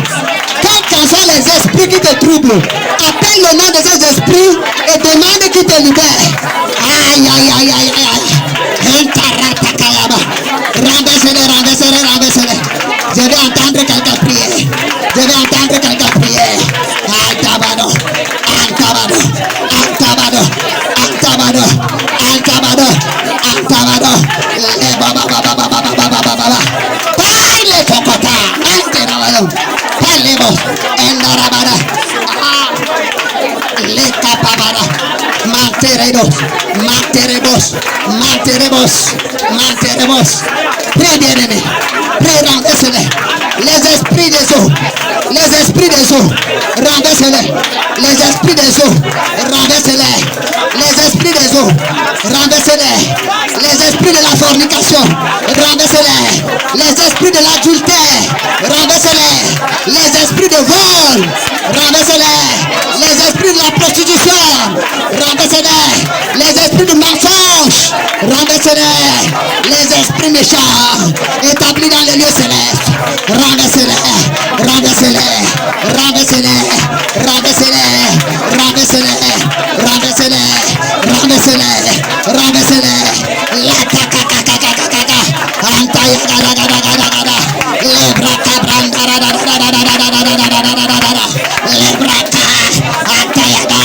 Quels qu'en soient les esprits qui te troublent, appelle le nom de ces esprits et demande qu'ils te libèrent. Aïe. Renversez-les. Je vais entendre quelqu'un prier. Antabado. Baile kokota. Palemos. Endarabada. Lekapabada. Manteremos. Prie bien-aimé. Prie, renversez-les. Les esprits des eaux. Renversez-les. Les esprits des eaux. Renversez-les. Les esprits des eaux. Renversez-les. Les esprits de la fornication. Renversez-les. Les esprits de l'adultère. Renversez-les. Les esprits de vol. Renversez-les. Les esprits de la prostitution. Renversez-les. Les esprits de mensonge. Renversez-les. Les esprits méchants établis dans les lieux célestes. Renversez-les. La kakakakakaka. Antayagada. Lebraka brandara. Lebraka. Antayada.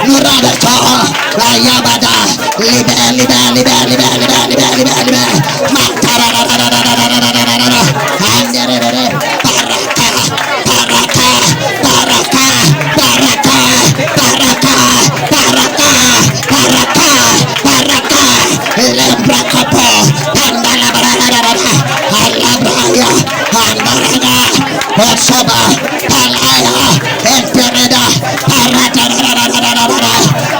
Nous renversons la Yabada. Libère, libère, libère, libère, libère, libère, libère, libère. Baraka, baraka, baraka, baraka, baraka, baraka, baraka, Lembracopo, Pandalabrada, Alabraya, Andaraga, Osoba, Palaya, Entereda, Parata.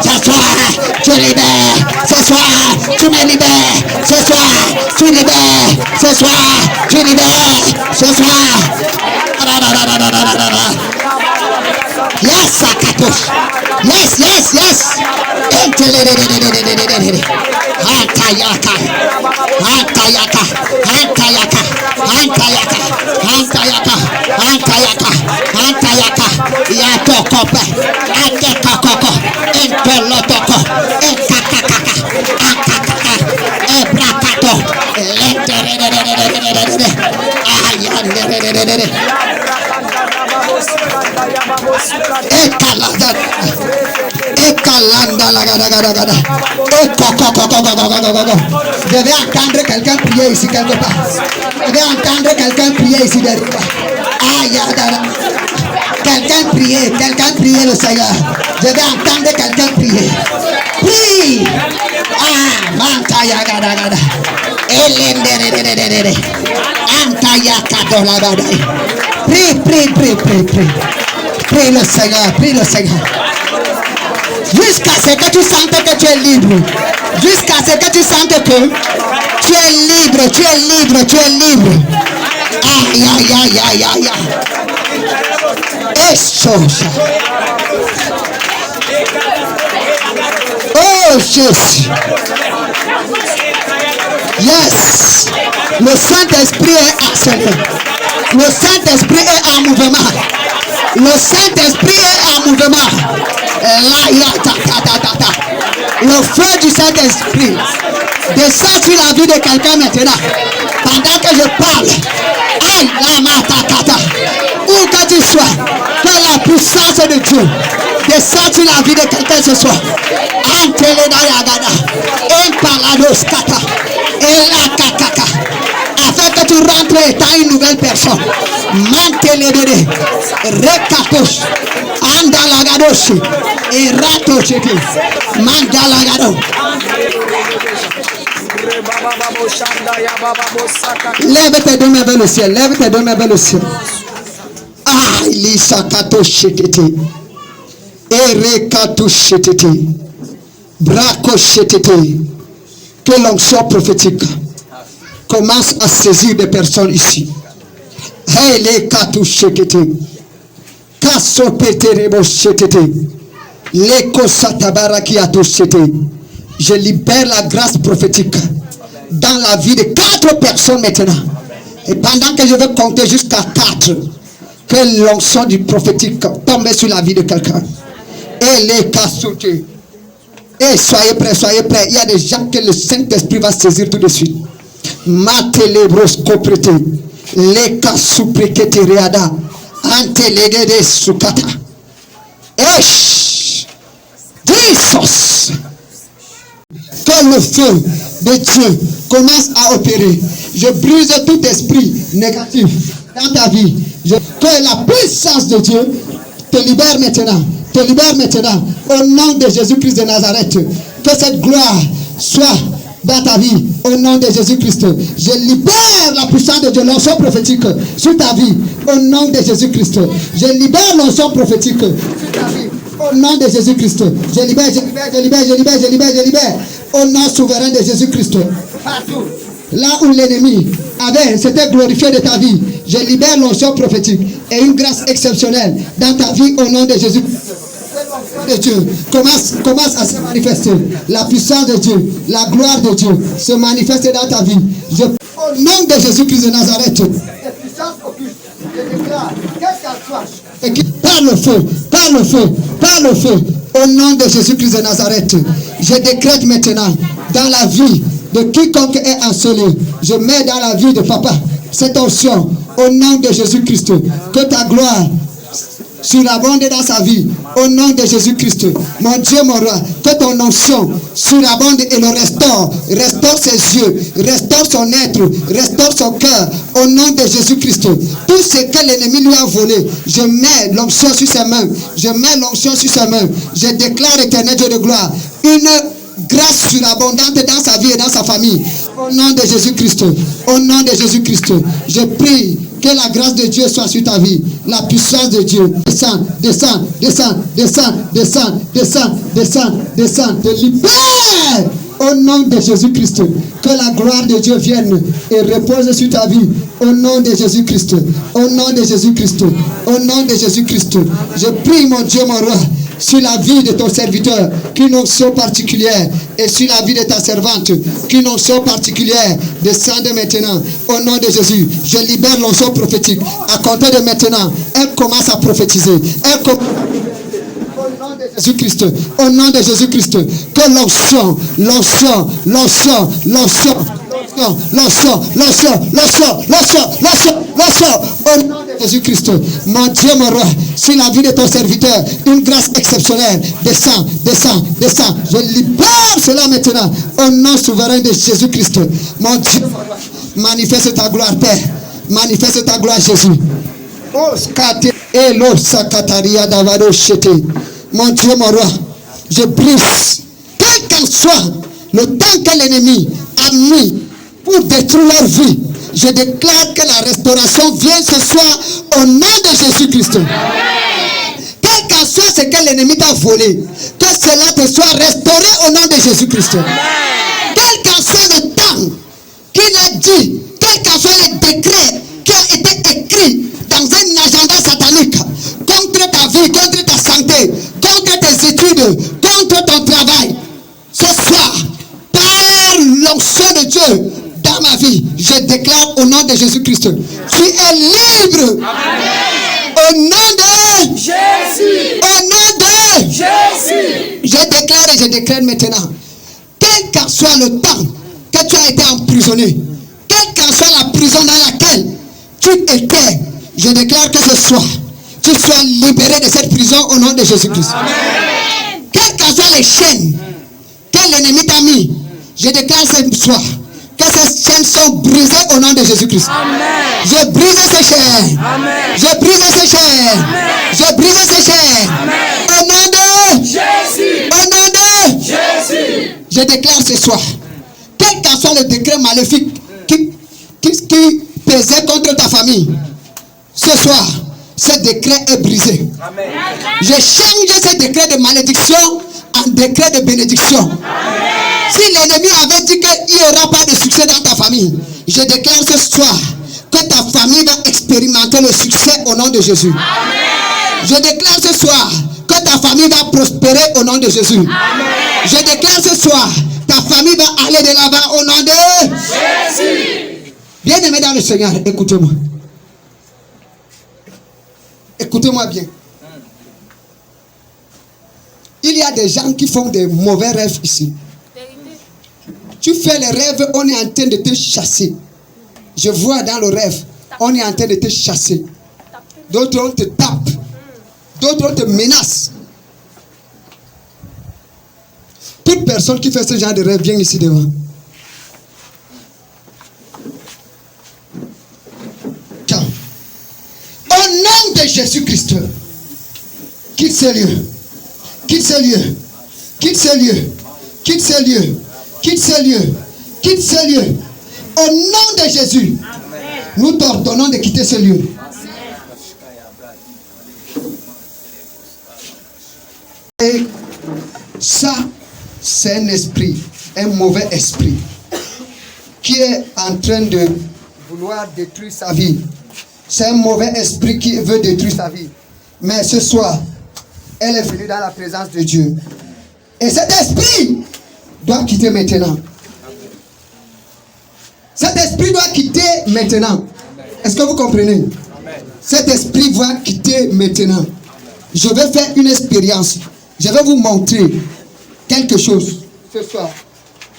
Ce soir, tu libères, ce soir, tu me libères, ce soir, tu libères, ce soir, tu libères, ce soir. Yes, Sakatosh. Yes, yes, yes. Antayaka, Antayaka, Antayaka, Antayaka, Antayaka, Antayaka, Antayaka, Yatokope, Atekakoko, Entolotoko, Enkakakaka, Akakaka, Ebrakato, Lentere, Ayandere. Ekalanda la gada. Je vais entendre quelqu'un prier ici quelque part. Je vais entendre quelqu'un prier ici derrière. Quelqu'un prier le Seigneur. Je vais entendre quelqu'un prier. Prie. Mantaya gada. Elendere. Antaya kadola gada. Prie. Prie le Seigneur. Jusqu'à ce que tu sentes que tu es libre. Jusqu'à ce que tu sentes que tu es libre. Aïe. Et chose. Oh Jésus. Yes. Le Saint-Esprit est actionné. Le Saint-Esprit est en mouvement. Le Saint-Esprit est en mouvement. Le feu du Saint-Esprit descend sur la vie de quelqu'un maintenant. Pendant que je parle, aïe, la matakata. Où que tu sois, que la puissance de Dieu descend sur la vie de quelqu'un ce soir. Antelena yagada, empalados kata, elakakaka. Afin que tu rentres étant une nouvelle personne. Mantelebede, rekatosh, andalagadoshi, et ratochete, mandalagado. Lève tes deux mains vers le ciel. Ah, ilisakatoshete, erekatoshete, brakoshete. Que l'onction prophétique commence à saisir des personnes ici. Hey, les katouchekete, kasopete rebochekete, les kosatabarakiatouchete. Je libère la grâce prophétique dans la vie de 4 personnes maintenant. Et pendant que je vais compter jusqu'à 4, que l'onction du prophétique tombe sur la vie de quelqu'un. Et les kasote. Et soyez prêts. Il y a des gens que le Saint-Esprit va saisir tout de suite. Matelebroskoprete, leka suprekete reada, antelegede sukata. Esh, Jesus. Que le feu de Dieu commence à opérer. Je brise tout esprit négatif dans ta vie. Que la puissance de Dieu te libère maintenant. Au nom de Jésus-Christ de Nazareth. Que cette gloire soit dans ta vie, au nom de Jésus-Christ. Je libère la puissance de Dieu, l'onction prophétique sur ta vie, au nom de Jésus-Christ. Je libère l'onction prophétique sur ta vie, au nom de Jésus-Christ. Je libère. Au nom souverain de Jésus-Christ. Partout. Là où l'ennemi s'était glorifié de ta vie, je libère l'onction prophétique et une grâce exceptionnelle dans ta vie, au nom de Jésus-Christ. De Dieu commence à se manifester. La puissance de Dieu, la gloire de Dieu se manifeste dans ta vie. Au nom de Jésus-Christ de Nazareth, la puissance occulte, je déclare, qu'est-ce qu'elle soit, et qui par le feu, au nom de Jésus-Christ de Nazareth, je décrète maintenant dans la vie de quiconque est ensoleillé, je mets dans la vie de papa cette onction au nom de Jésus-Christ, que ta gloire surabonde dans sa vie. Au nom de Jésus-Christ. Mon Dieu, mon roi, que ton onction surabonde et le restaure. Restaure ses yeux, restaure son être, restaure son cœur. Au nom de Jésus-Christ. Tout ce que l'ennemi lui a volé, je mets l'onction sur ses mains. Je mets l'onction sur ses mains. Je déclare, éternel Dieu de gloire, une grâce surabondante dans sa vie et dans sa famille. Au nom de Jésus-Christ. Au nom de Jésus-Christ. Je prie que la grâce de Dieu soit sur ta vie. La puissance de Dieu. Descends, descends, descends, descends, descends, descends, descends, descends. Te libère. Au nom de Jésus-Christ. Que la gloire de Dieu vienne et repose sur ta vie. Au nom de Jésus-Christ. Au nom de Jésus-Christ. Au nom de Jésus-Christ. Je prie, mon Dieu, mon roi, sur la vie de ton serviteur, qu'une onction particulière, et sur la vie de ta servante, qu'une onction particulière descende maintenant. Au nom de Jésus, je libère l'onction prophétique. À compter de maintenant, elle commence à prophétiser. Elle commence au nom de Jésus-Christ, au nom de Jésus-Christ, que l'onction, l'onction, l'onction, l'onction, l'onction, l'onction, l'onction, l'onction, l'onction, l'onction, au nom de Jésus-Christ. Mon Dieu, mon roi, sur la vie de ton serviteur, une grâce exceptionnelle. Descends, descends, descends. Je libère cela maintenant, au nom souverain de Jésus-Christ. Mon Dieu, mon roi, manifeste ta gloire, Père. Manifeste ta gloire, Jésus. Oh, skate, elo, sakataria, davado, chete. Mon Dieu, mon roi, je brise, quel qu'en soit le temps que l'ennemi a mis pour détruire leur vie, je déclare que la restauration vient ce soir au nom de Jésus-Christ. Quel qu'en soit ce que l'ennemi t'a volé, que cela te soit restauré au nom de Jésus-Christ. Quel qu'en soit le temps qu'il a dit, quel qu'en soit le décret qui a été écrit dans un agenda satanique contre ta vie, contre ta santé, contre tes études, contre ton travail, ce soir, par l'onction de Dieu dans ma vie, je déclare au nom de Jésus-Christ, tu es libre. Amen. Au nom de Jésus. Au nom de Jésus. Je déclare et je déclare maintenant, quel qu'en soit le temps que tu as été emprisonné, quelle qu'en soit la prison dans laquelle tu étais, je déclare que ce soir, tu sois libéré de cette prison au nom de Jésus-Christ. Amen. Quelles qu'en soient les chaînes que l'ennemi t'a mis, je déclare ce soir que ces chaînes sont brisées au nom de Jésus-Christ. Amen. Je brise ces chaînes. Amen. Je brise ces chaînes. Amen. Je brise ces chaînes. Amen. Au nom de Jésus. Au nom de Jésus. Je déclare ce soir, quel qu'en soit le décret maléfique qui pesait contre ta famille, ce soir, ce décret est brisé. Amen. Je change ce décret de malédiction en décret de bénédiction. Amen. Si l'ennemi avait dit qu'il n'y aura pas de succès dans ta famille, je déclare ce soir que ta famille va expérimenter le succès au nom de Jésus. Amen. Je déclare ce soir que ta famille va prospérer au nom de Jésus. Amen. Je déclare ce soir, ta famille va aller de l'avant au nom de Jésus. Bien-aimés dans le Seigneur, écoutez-moi. Écoutez-moi bien. Il y a des gens qui font des mauvais rêves ici. Tu fais les rêves, on est en train de te chasser. Je vois dans le rêve, on est en train de te chasser. D'autres on te tape. D'autres on te menace. Toute personne qui fait ce genre de rêve vient ici devant. Tiens. Au nom de Jésus-Christ, quitte ce lieu. Quitte ce lieu. Quitte ce lieu. Quitte ce lieu. Quitte ce lieu. Quitte ce lieu. Au nom de Jésus, amen, nous t'ordonnons de quitter ce lieu. Et ça, c'est un esprit, un mauvais esprit, qui est en train de vouloir détruire sa vie. C'est un mauvais esprit qui veut détruire sa vie. Mais ce soir, elle est venue dans la présence de Dieu. Et cet esprit doit quitter maintenant. Cet esprit doit quitter maintenant. Est-ce que vous comprenez? Cet esprit doit quitter maintenant. Je vais faire une expérience. Je vais vous montrer quelque chose ce soir.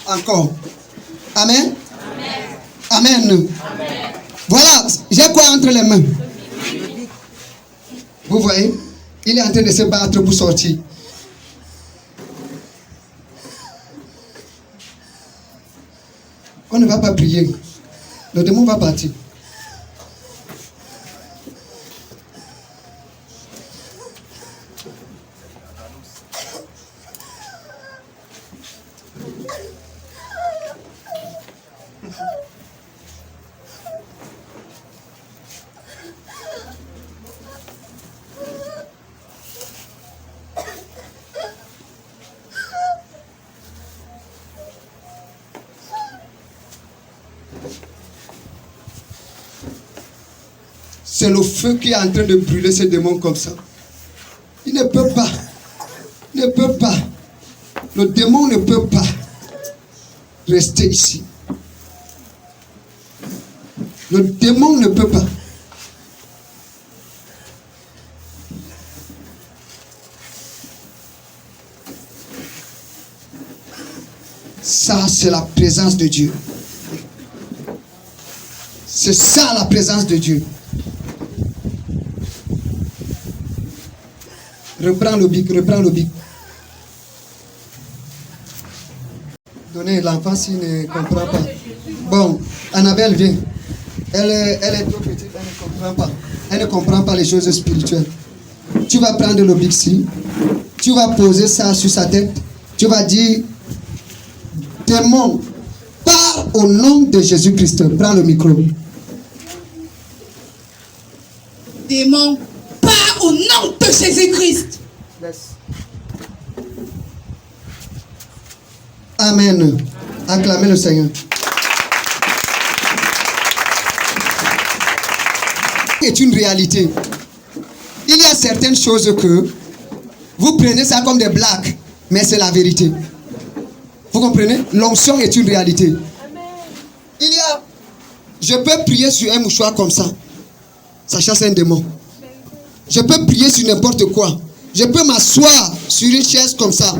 Encore. Amen. Amen. Amen. Voilà. J'ai quoi entre les mains? Vous voyez? Il est en train de se battre pour sortir. On ne va pas prier. Le démon va partir. C'est le feu qui est en train de brûler ces démons comme ça. Il ne peut pas. Il ne peut pas. Le démon ne peut pas rester ici. Le démon ne peut pas. Ça, c'est la présence de Dieu. C'est ça la présence de Dieu. Reprends le bic, reprends le bic. Donnez l'enfant s'il ne comprend pas. Bon, Annabelle, viens. Elle est trop petite, elle ne comprend pas. Elle ne comprend pas les choses spirituelles. Tu vas prendre le bic-ci. Tu vas poser ça sur sa tête. Tu vas dire, démon, pars au nom de Jésus-Christ. Prends le micro. Démon, pars au nom de Jésus-Christ. Amen. Acclamez le Seigneur. C'est une réalité. Il y a certaines choses que vous prenez ça comme des blagues, mais c'est la vérité. Vous comprenez? L'onction est une réalité. Je peux prier sur un mouchoir comme ça. Ça chasse un démon. Je peux prier sur n'importe quoi. Je peux m'asseoir sur une chaise comme ça.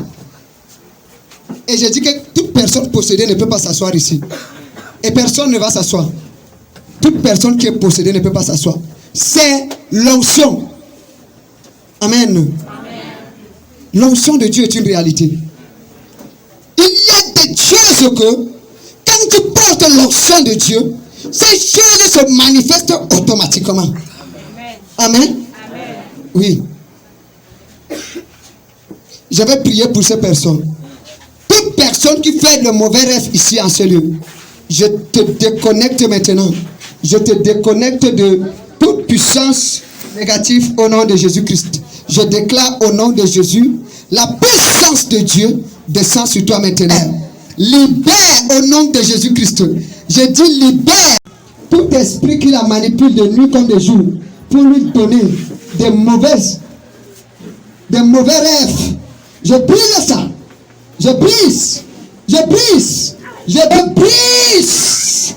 Et je dis que toute personne possédée ne peut pas s'asseoir ici. Et personne ne va s'asseoir. Toute personne qui est possédée ne peut pas s'asseoir. C'est l'onction. Amen. L'onction de Dieu est une réalité. Il y a des choses que, quand tu portes l'onction de Dieu, ces choses se manifestent automatiquement. Amen. Oui. Je vais prier pour ces personnes. Toute personne qui fait le mauvais rêve ici en ce lieu, je te déconnecte maintenant. Je te déconnecte de toute puissance négative au nom de Jésus-Christ. Je déclare au nom de Jésus, la puissance de Dieu descend sur toi maintenant. Libère au nom de Jésus-Christ. Je dis libère tout esprit qui la manipule de nuit comme de jour pour lui donner des mauvais rêves. Je brise ça. Je brise. Je brise. Je brise.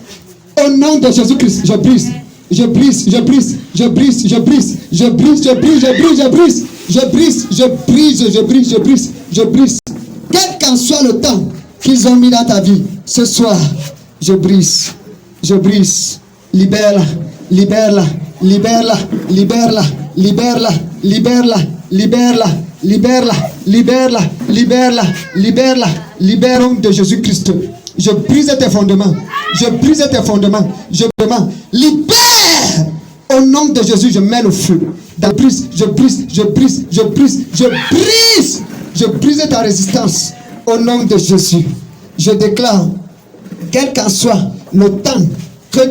Au nom de Jésus-Christ, je brise. Je brise, je brise, je brise, je brise, je brise, je brise, je brise, je brise, je brise, je brise, je brise, je brise, je brise. Quel qu'en soit le temps qu'ils ont mis dans ta vie, ce soir, je brise, je brise. Libère-la, libère-la, libère-la, libère-la, libère-la, libère-la, libère-la, libère-la, libère-la, libère-la, libère-la, libère de Jésus-Christ. Je brise tes fondements. Je brise tes fondements. Je demande, libère au nom de Jésus. Je mets le feu. Je brise, je brise, je brise, je brise, je brise. Je brise ta résistance au nom de Jésus. Je déclare, quel qu'en soit le temps que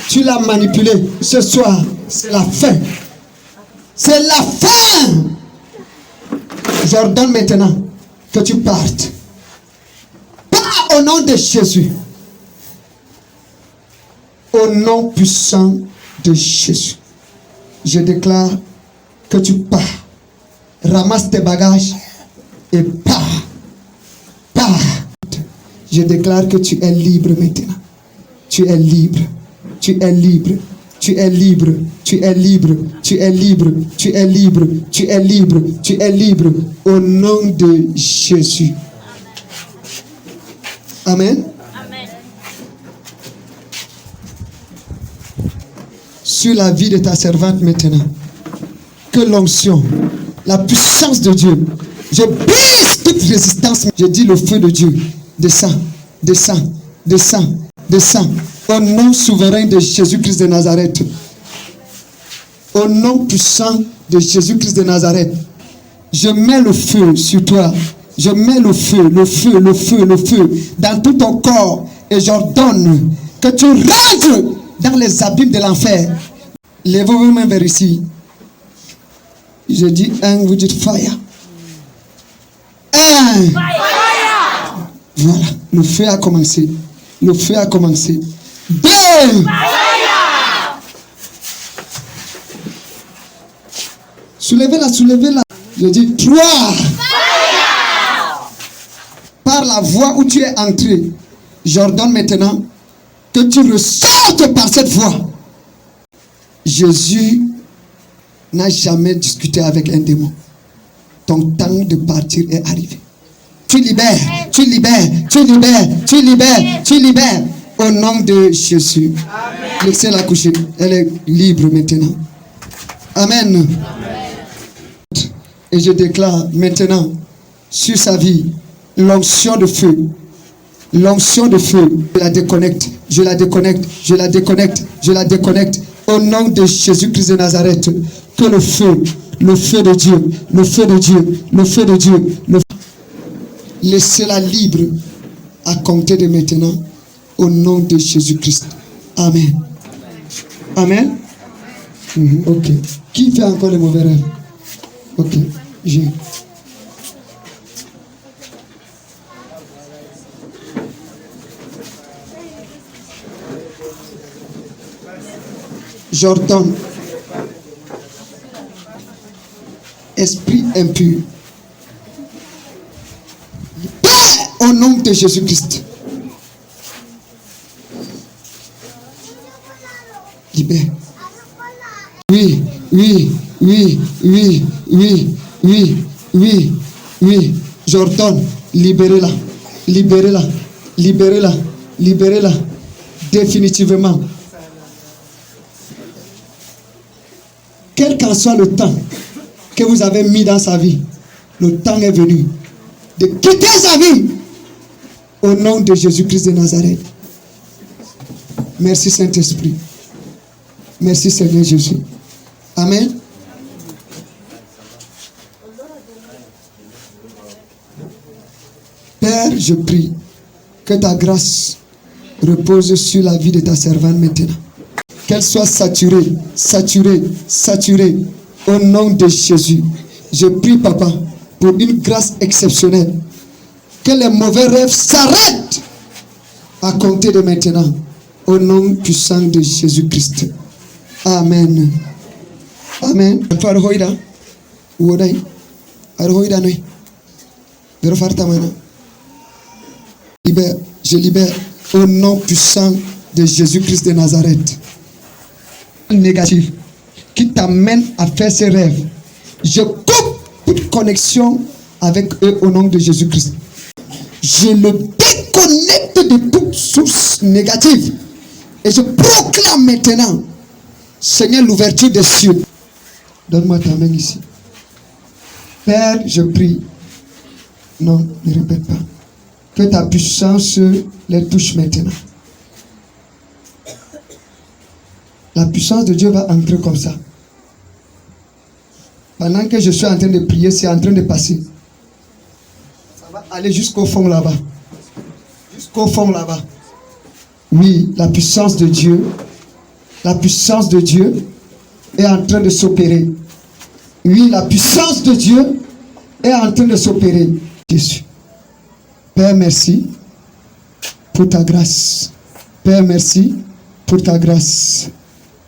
tu l'as manipulé, ce soir, c'est la fin. C'est la fin. J'ordonne maintenant que tu partes. Pas au nom de Jésus. Au nom puissant de Jésus. Je déclare que tu pars. Ramasse tes bagages et pars. Pars. Je déclare que tu es libre maintenant. Tu es libre. Tu es libre. Tu es libre. Tu es libre. Tu es libre. Tu es libre. Tu es libre. Tu es libre. Au nom de Jésus. Amen. Amen. Sur la vie de ta servante maintenant. que l'onction, la puissance de Dieu, je brise toute résistance. Je dis le feu de Dieu, descend, descend, descend, descend. Au nom souverain de Jésus-Christ de Nazareth. Au nom puissant de Jésus-Christ de Nazareth. Je mets le feu sur toi. Je mets le feu, le feu, le feu, le feu dans tout ton corps. Et j'ordonne que tu rentres dans les abîmes de l'enfer. Levez vos mains vers ici. Je dis un, vous dites fire. Un. Fire. Voilà, le feu a commencé. Le feu a commencé. Deux. Fire. Soulevez-la, soulevez-la. Je dis 3. Par la voie où tu es entré, j'ordonne maintenant que tu ressortes par cette voie. Jésus n'a jamais discuté avec un démon. Ton temps de partir est arrivé. Tu libères, tu libères, tu libères, tu libères, tu libères. Au nom de Jésus. Laissez-la coucher. Elle est libre maintenant. Amen. Amen. Et je déclare maintenant sur sa vie l'onction de feu. L'onction de feu. Je la déconnecte. Je la déconnecte. Je la déconnecte. Je la déconnecte. Au nom de Jésus-Christ de Nazareth. Que le feu de Dieu, le feu de Dieu, le feu de Dieu, laissez-la libre à compter de maintenant. Au nom de Jésus-Christ. Amen. Amen. Ok. Qui fait encore les mauvais rêves? Ok. J'ai. J'ordonne. Esprit impur. Au nom de Jésus-Christ. Libère. Oui, oui, oui, oui, oui, oui, oui, oui. J'ordonne, libérez-la, libérez-la, libérez-la, libérez-la, définitivement. Quel qu'en soit le temps que vous avez mis dans sa vie, le temps est venu de quitter sa vie au nom de Jésus-Christ de Nazareth. Merci Saint-Esprit. Merci Seigneur Jésus. Amen. Père, je prie que ta grâce repose sur la vie de ta servante maintenant. Qu'elle soit saturée, saturée, saturée au nom de Jésus. Je prie, Papa, pour une grâce exceptionnelle. Que les mauvais rêves s'arrêtent à compter de maintenant. Au nom puissant de Jésus-Christ. Amen. Amen. Je libère au nom puissant de Jésus-Christ de Nazareth. Négatif qui t'amène à faire ces rêves. Je coupe toute connexion avec eux au nom de Jésus-Christ. Je le déconnecte de toute source négative. Et je proclame maintenant, Seigneur, l'ouverture des cieux. Donne-moi ta main ici. Père, je prie. Non, ne répète pas. Que ta puissance les touche maintenant. La puissance de Dieu va entrer comme ça. Pendant que je suis en train de prier, c'est en train de passer. Ça va aller jusqu'au fond là-bas. Jusqu'au fond là-bas. Oui, la puissance de Dieu. La puissance de Dieu est en train de s'opérer. Oui, la puissance de Dieu est en train de s'opérer. Jésus. Père, merci pour ta grâce. Père, merci pour ta grâce.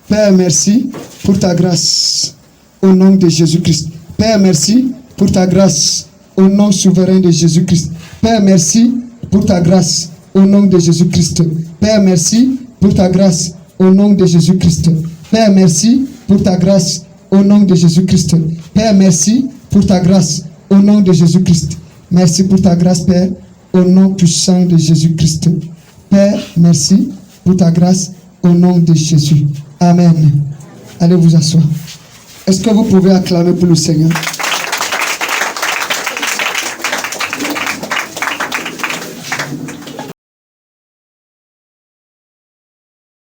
Père, merci pour ta grâce. Au nom de Jésus-Christ. Père, merci pour ta grâce. Au nom souverain de Jésus-Christ. Père, merci pour ta grâce. Au nom de Jésus-Christ. Père, merci pour ta grâce. Au nom de Jésus-Christ. Père, merci pour ta grâce. Au nom de Jésus-Christ. Père, merci pour ta grâce. Au nom de Jésus-Christ. Merci pour ta grâce, Père. Au nom puissant de Jésus-Christ. Père, merci pour ta grâce. Au nom de Jésus. Amen. Allez vous asseoir. Est-ce que vous pouvez acclamer pour le Seigneur?